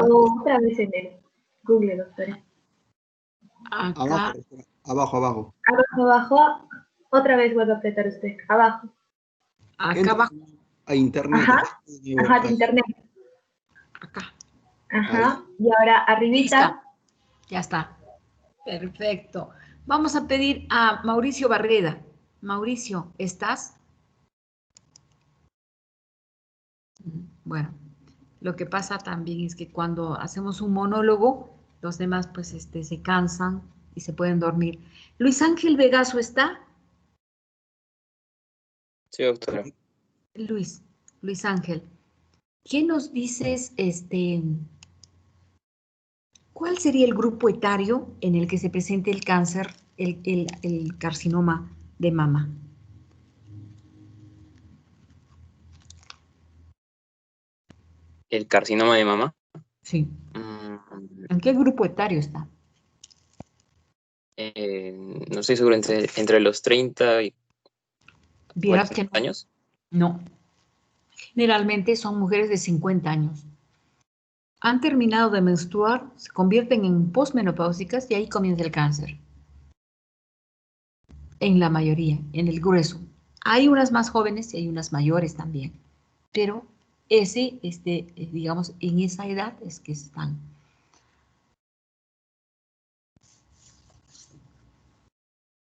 O otra vez en el Google, doctora. Acá. Abajo, abajo. Abajo, abajo. Otra vez vuelve a apretar usted. Abajo. Acá Entra abajo. a internet. Ajá. Ajá, de Ahí. internet. Acá. Ajá. Y ahora arribita. Lista. Ya está. Perfecto. Vamos a pedir a Mauricio Barreda. Mauricio, ¿estás? Bueno, lo que pasa también es que cuando hacemos un monólogo, los demás pues se cansan y se pueden dormir. Luis Ángel Vegaso, ¿está? Sí, doctora. Luis Ángel, ¿qué nos dices, cuál sería el grupo etario en el que se presente el cáncer, el carcinoma de mama? ¿El carcinoma de mama? Sí. Mm, ¿En qué grupo etario está? no estoy seguro, entre los 30 y Vieras 40 que no. años. No. Generalmente son mujeres de 50 años. Han terminado de menstruar, se convierten en posmenopáusicas y ahí comienza el cáncer. En la mayoría, en el grueso. Hay unas más jóvenes y hay unas mayores también. Pero digamos, en esa edad es que están.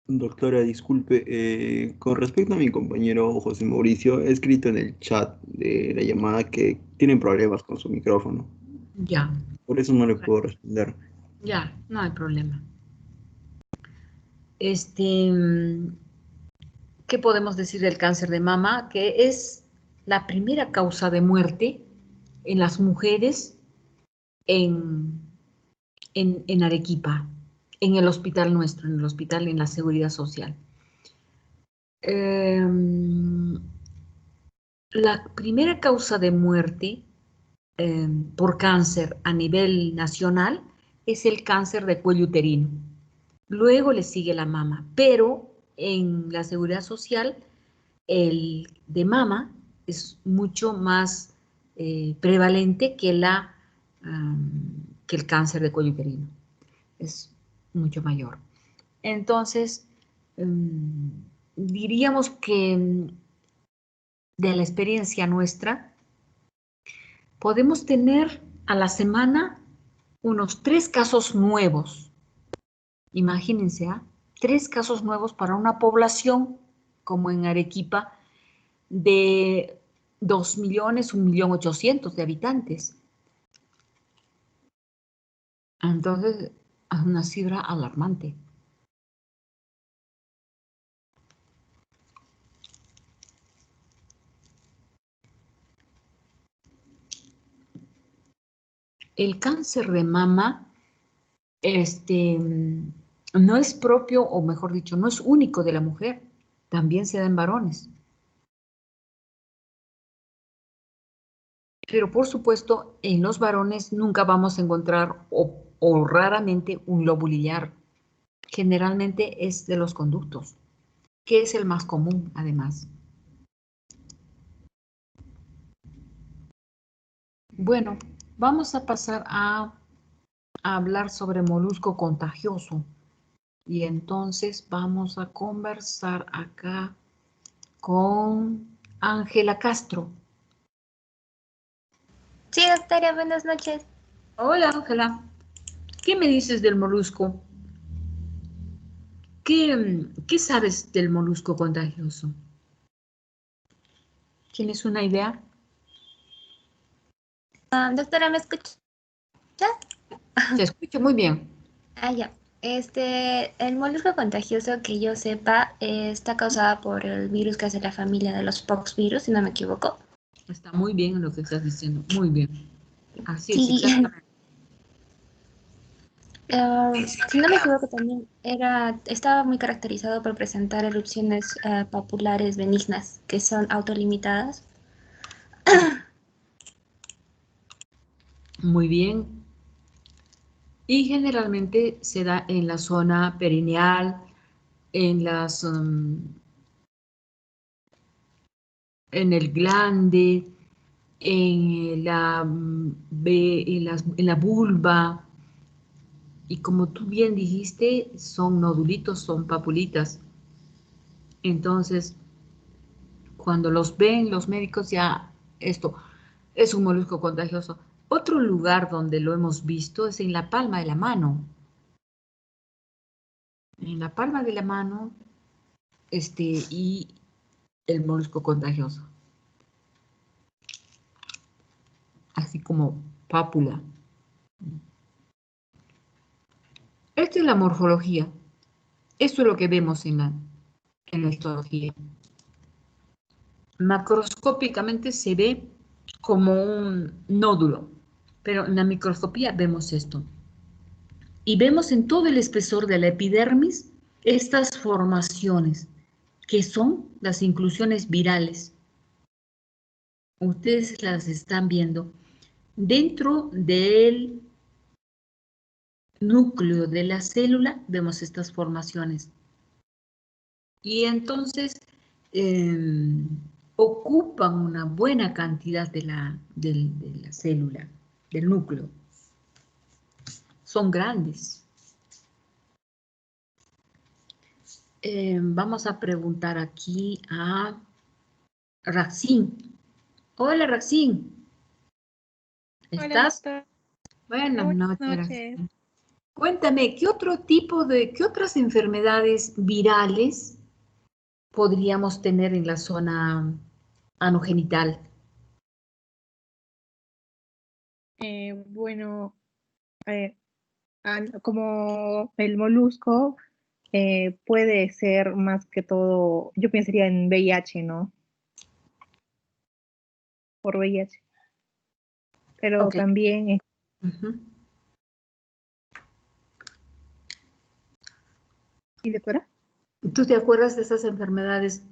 Doctora, disculpe, con respecto a mi compañero José Mauricio, he escrito en el chat de la llamada que tienen problemas con su micrófono. Ya, Por eso no le puedo responder. ya, no hay problema. ¿Qué podemos decir del cáncer de mama? Que es la primera causa de muerte en las mujeres en Arequipa, en el hospital nuestro, en el hospital en la Seguridad Social. La primera causa de muerte por cáncer a nivel nacional es el cáncer de cuello uterino. Luego le sigue la mama, pero en la Seguridad Social el de mama es mucho más prevalente que el cáncer de cuello uterino. Es mucho mayor. Entonces, diríamos que de la experiencia nuestra, podemos tener a la semana unos 3 casos nuevos. Imagínense, 3 casos nuevos para una población como en Arequipa de 2 millones, 1.800.000 de habitantes. Entonces, es una cifra alarmante. El cáncer de mama, no es propio, o mejor dicho, no es único de la mujer, también se da en varones. Pero por supuesto, en los varones nunca vamos a encontrar o raramente un lobo biliar. Generalmente es de los conductos, que es el más común además. Bueno, vamos a pasar a hablar sobre molusco contagioso. Y entonces vamos a conversar acá con Ángela Castro. Sí, doctora, buenas noches. Hola, Ángela. ¿Qué me dices del molusco? ¿Qué sabes del molusco contagioso? ¿Tienes una idea? Doctora, ¿me escucha? Te escucho muy bien. Ah, ya. El molusco contagioso que yo sepa está causada por el virus que es de la familia de los poxvirus, si no me equivoco. Está muy bien lo que estás diciendo, muy bien. Así es, Sí, exactamente. si no me equivoco también estaba muy caracterizado por presentar erupciones papulares benignas que son autolimitadas. Muy bien. Y generalmente se da en la zona perineal, en las, en el glande, en en la vulva. Y como tú bien dijiste, son nodulitos, son papulitas. Entonces, cuando los ven los médicos, ya esto es un molusco contagioso. Otro lugar donde lo hemos visto es en la palma de la mano. En la palma de la mano, y el molusco contagioso, así como pápula. Esta es la morfología. Esto es lo que vemos en la histología. Macroscópicamente se ve como un nódulo, pero en la microscopía vemos esto. Y vemos en todo el espesor de la epidermis estas formaciones, que son las inclusiones virales. Ustedes las están viendo. Dentro del núcleo de la célula vemos estas formaciones. Y entonces ocupan una buena cantidad de la célula, del núcleo. Son grandes. Vamos a preguntar aquí a Raxín. Hola, Raxín. Hola, ¿Estás? doctor. Buenas Buenas noches, noches. Raxín. Cuéntame, ¿qué otras enfermedades virales podríamos tener en la zona anogenital? Bueno, a ver, como el molusco puede ser más que todo, yo pensaría en VIH, ¿no? Por VIH. Pero Ok. también, Ujú. ¿y doctora? ¿Tú te acuerdas de esas enfermedades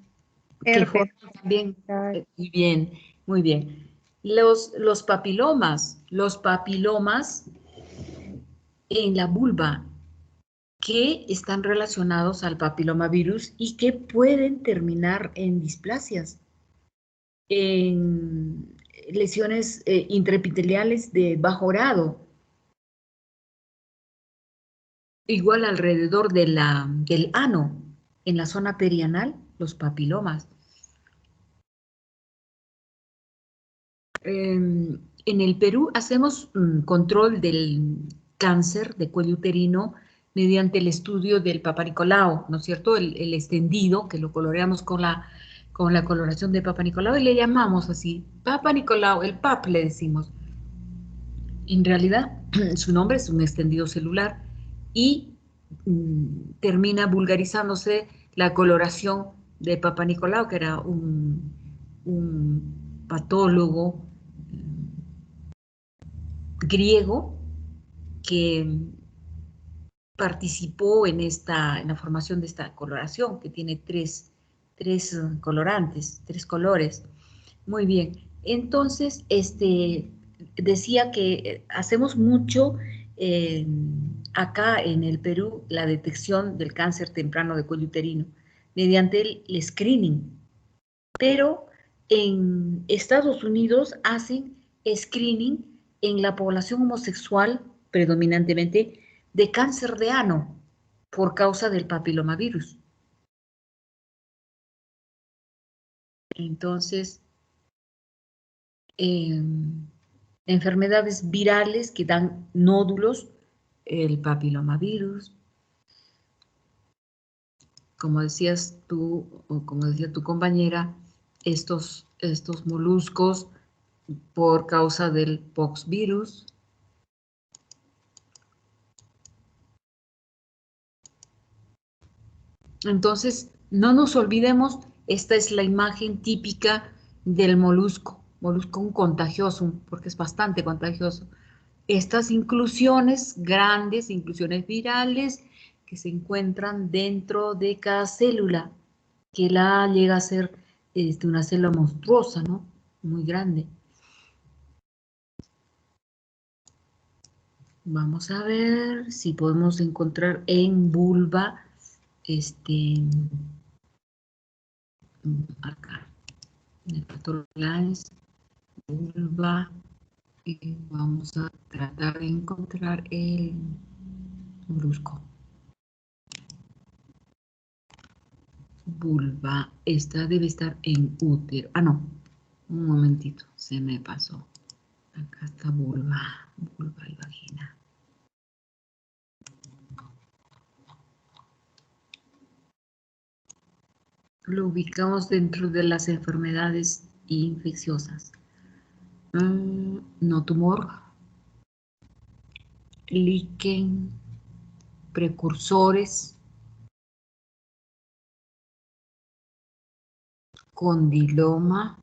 que Herpes. forman también? Muy bien, muy bien. Los papilomas en la vulva que están relacionados al papilomavirus y que pueden terminar en displasias, en lesiones intraepiteliales de bajo grado, igual alrededor del ano, en la zona perianal, los papilomas. En el Perú hacemos control del cáncer de cuello uterino mediante el estudio del Papa Nicolau, ¿no es cierto? El extendido, que lo coloreamos con la coloración de Papa Nicolau y le llamamos así, Papa Nicolau, el PAP le decimos. En realidad, su nombre es un extendido celular y termina vulgarizándose la coloración de Papa Nicolau, que era un patólogo griego que participó en la formación de esta coloración, que tiene tres colorantes, tres colores. Muy bien. Entonces, decía que hacemos mucho acá en el Perú la detección del cáncer temprano de cuello uterino mediante el screening, pero en Estados Unidos hacen screening en la población homosexual predominantemente de cáncer de ano por causa del papilomavirus. Entonces, enfermedades virales que dan nódulos, el papilomavirus, como decías tú, o como decía tu compañera, estos moluscos por causa del poxvirus. Entonces, no nos olvidemos, esta es la imagen típica del molusco un contagioso, porque es bastante contagioso. Estas inclusiones grandes, inclusiones virales, que se encuentran dentro de cada célula, que la llega a ser una célula monstruosa, ¿no? Muy grande. Vamos a ver si podemos encontrar en vulva, acá, en el patologías, vulva, y vamos a tratar de encontrar el molusco. Vulva, esta debe estar en útero. Ah, no, un momentito, se me pasó. Acá está vulva y vagina. Lo ubicamos dentro de las enfermedades infecciosas. No tumor, líquen, precursores, condiloma,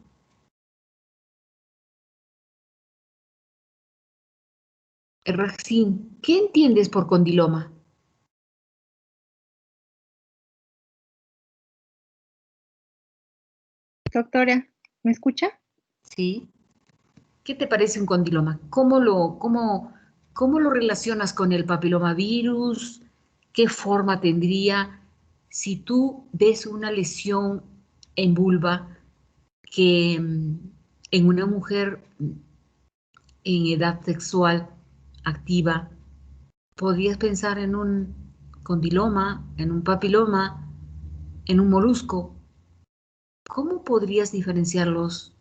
Raxin, ¿qué entiendes por condiloma? Doctora, ¿me escucha? Sí. ¿Qué te parece un condiloma? ¿Cómo lo relacionas con el papilomavirus? ¿Qué forma tendría? Si tú ves una lesión en vulva que en una mujer en edad sexual activa, podrías pensar en un condiloma, en un papiloma, en un molusco. ¿Cómo podrías diferenciarlos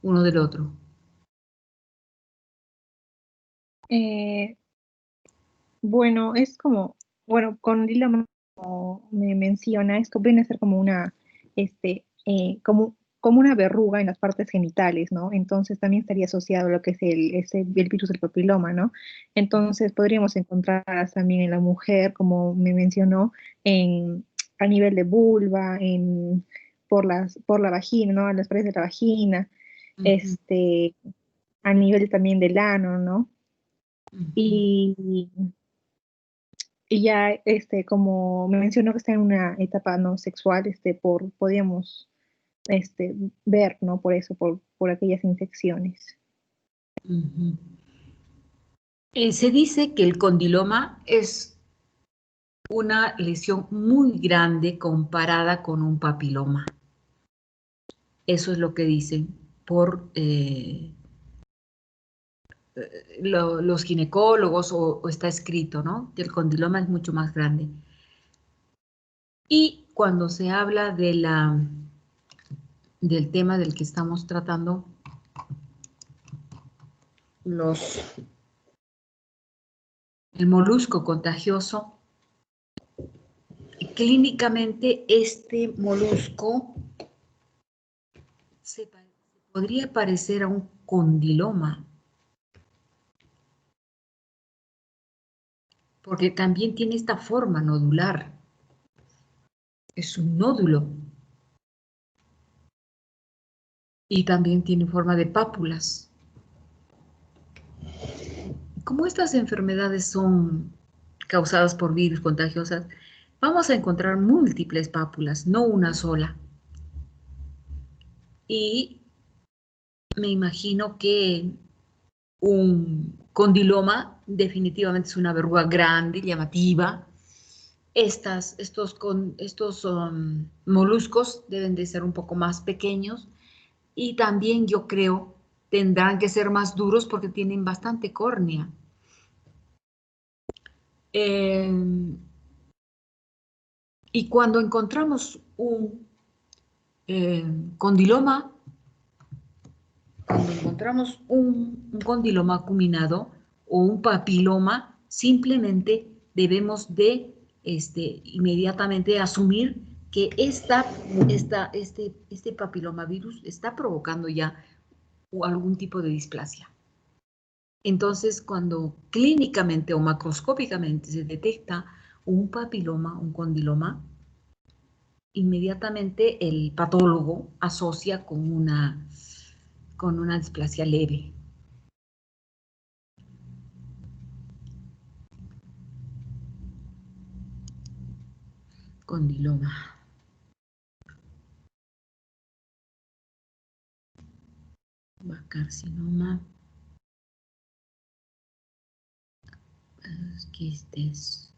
uno del otro? Bueno, es como, bueno, con Lila como me menciona, esto viene a ser como una, como una verruga en las partes genitales, ¿no? Entonces también estaría asociado a lo que es el virus del papiloma, ¿no? Entonces podríamos encontrar también en la mujer, como me mencionó, a nivel de vulva, por la vagina, ¿no? En las paredes de la vagina, a nivel también del ano, ¿no? Y ya, como me mencionó que está en una etapa no sexual, podríamos, ver, ¿no? Por eso, por aquellas infecciones. Se dice que el condiloma es una lesión muy grande comparada con un papiloma. Eso es lo que dicen por los ginecólogos o está escrito, ¿no? Que el condiloma es mucho más grande. Y cuando se habla del tema del que estamos tratando, el molusco contagioso, clínicamente este molusco se podría parecer a un condiloma, porque también tiene esta forma nodular. Es un nódulo. Y también tiene forma de pápulas. Como estas enfermedades son causadas por virus contagiosas, vamos a encontrar múltiples pápulas, no una sola. Y me imagino que un condiloma definitivamente es una verruga grande, llamativa. Estos moluscos deben de ser un poco más pequeños y también yo creo tendrán que ser más duros porque tienen bastante córnea. Y cuando encontramos un condiloma, un condiloma acuminado o un papiloma, simplemente debemos de inmediatamente asumir que este papilomavirus está provocando ya algún tipo de displasia. Entonces, cuando clínicamente o macroscópicamente se detecta un papiloma, un condiloma, inmediatamente el patólogo asocia con una displasia leve. Condiloma. Carcinoma. Quistes.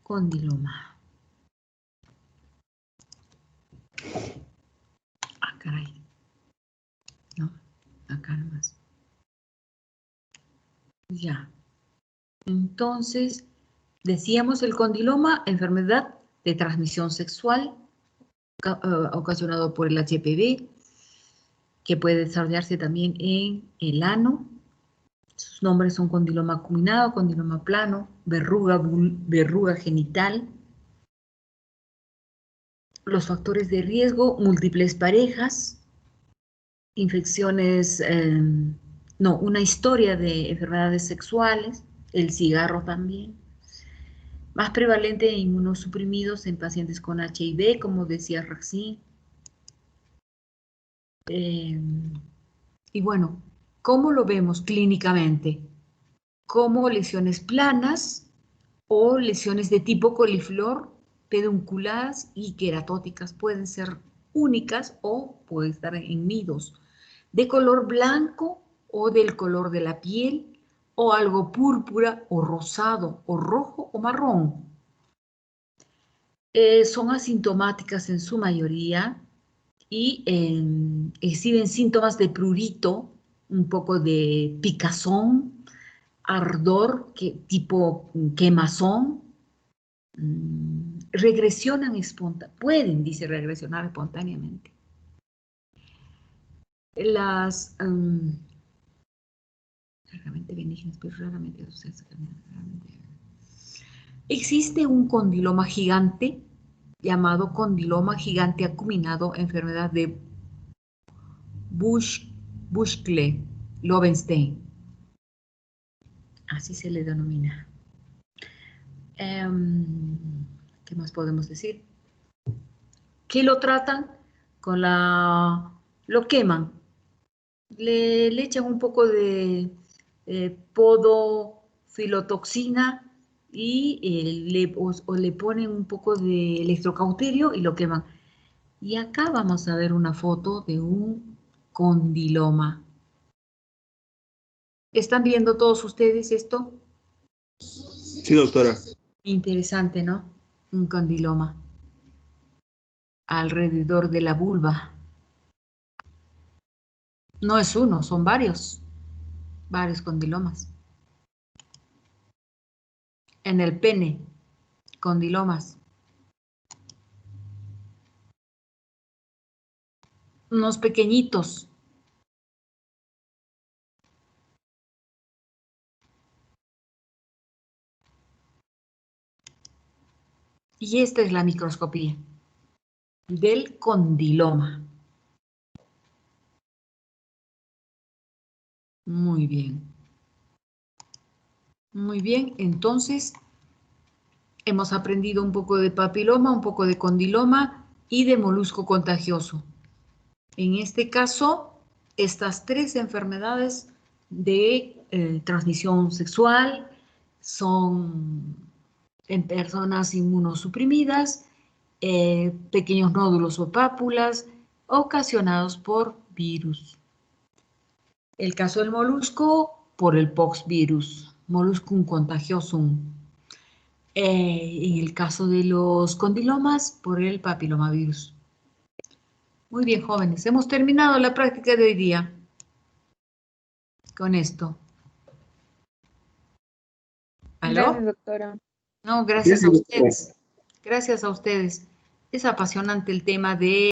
Condiloma. Ah, caray. No, acá nomás. Ya. Entonces, decíamos el condiloma, enfermedad de transmisión sexual ocasionado por el HPV, que puede desarrollarse también en el ano. Sus nombres son condiloma acuminado, condiloma plano, verruga genital. Los factores de riesgo, múltiples parejas, infecciones, una historia de enfermedades sexuales, el cigarro también. Más prevalente en inmunosuprimidos en pacientes con HIV, como decía Raxin. Y bueno, ¿cómo lo vemos clínicamente? Como lesiones planas o lesiones de tipo coliflor, pedunculadas y queratóticas. Pueden ser únicas o pueden estar en nidos de color blanco o del color de la piel o algo púrpura o rosado o rojo o marrón. Son asintomáticas en su mayoría y exhiben síntomas de prurito, un poco de picazón, ardor, tipo quemazón, pueden, dice, regresionar espontáneamente. Las raramente benignas, pero raramente asociadas. Existe un condiloma gigante llamado condiloma gigante acuminado, enfermedad de Buschle-Lowenstein. Así se le denomina. ¿Qué más podemos decir? ¿Qué lo tratan? Lo queman. Le echan un poco de podofilotoxina y le ponen un poco de electrocauterio y lo queman. Y acá vamos a ver una foto de un condiloma. ¿Están viendo todos ustedes esto? Sí, doctora. Interesante, ¿no? Un condiloma alrededor de la vulva. No es uno, son varios condilomas. En el pene, condilomas. Unos pequeñitos. Y esta es la microscopía del condiloma. Muy bien. Muy bien, entonces hemos aprendido un poco de papiloma, un poco de condiloma y de molusco contagioso. En este caso, estas tres enfermedades de transmisión sexual son en personas inmunosuprimidas, pequeños nódulos o pápulas ocasionados por virus. El caso del molusco por el poxvirus, Molluscum contagiosum. En el caso de los condilomas por el papilomavirus. Muy bien, jóvenes, hemos terminado la práctica de hoy día con esto. ¿Aló? Gracias, doctora. No, gracias a ustedes. Gracias a ustedes. Es apasionante el tema de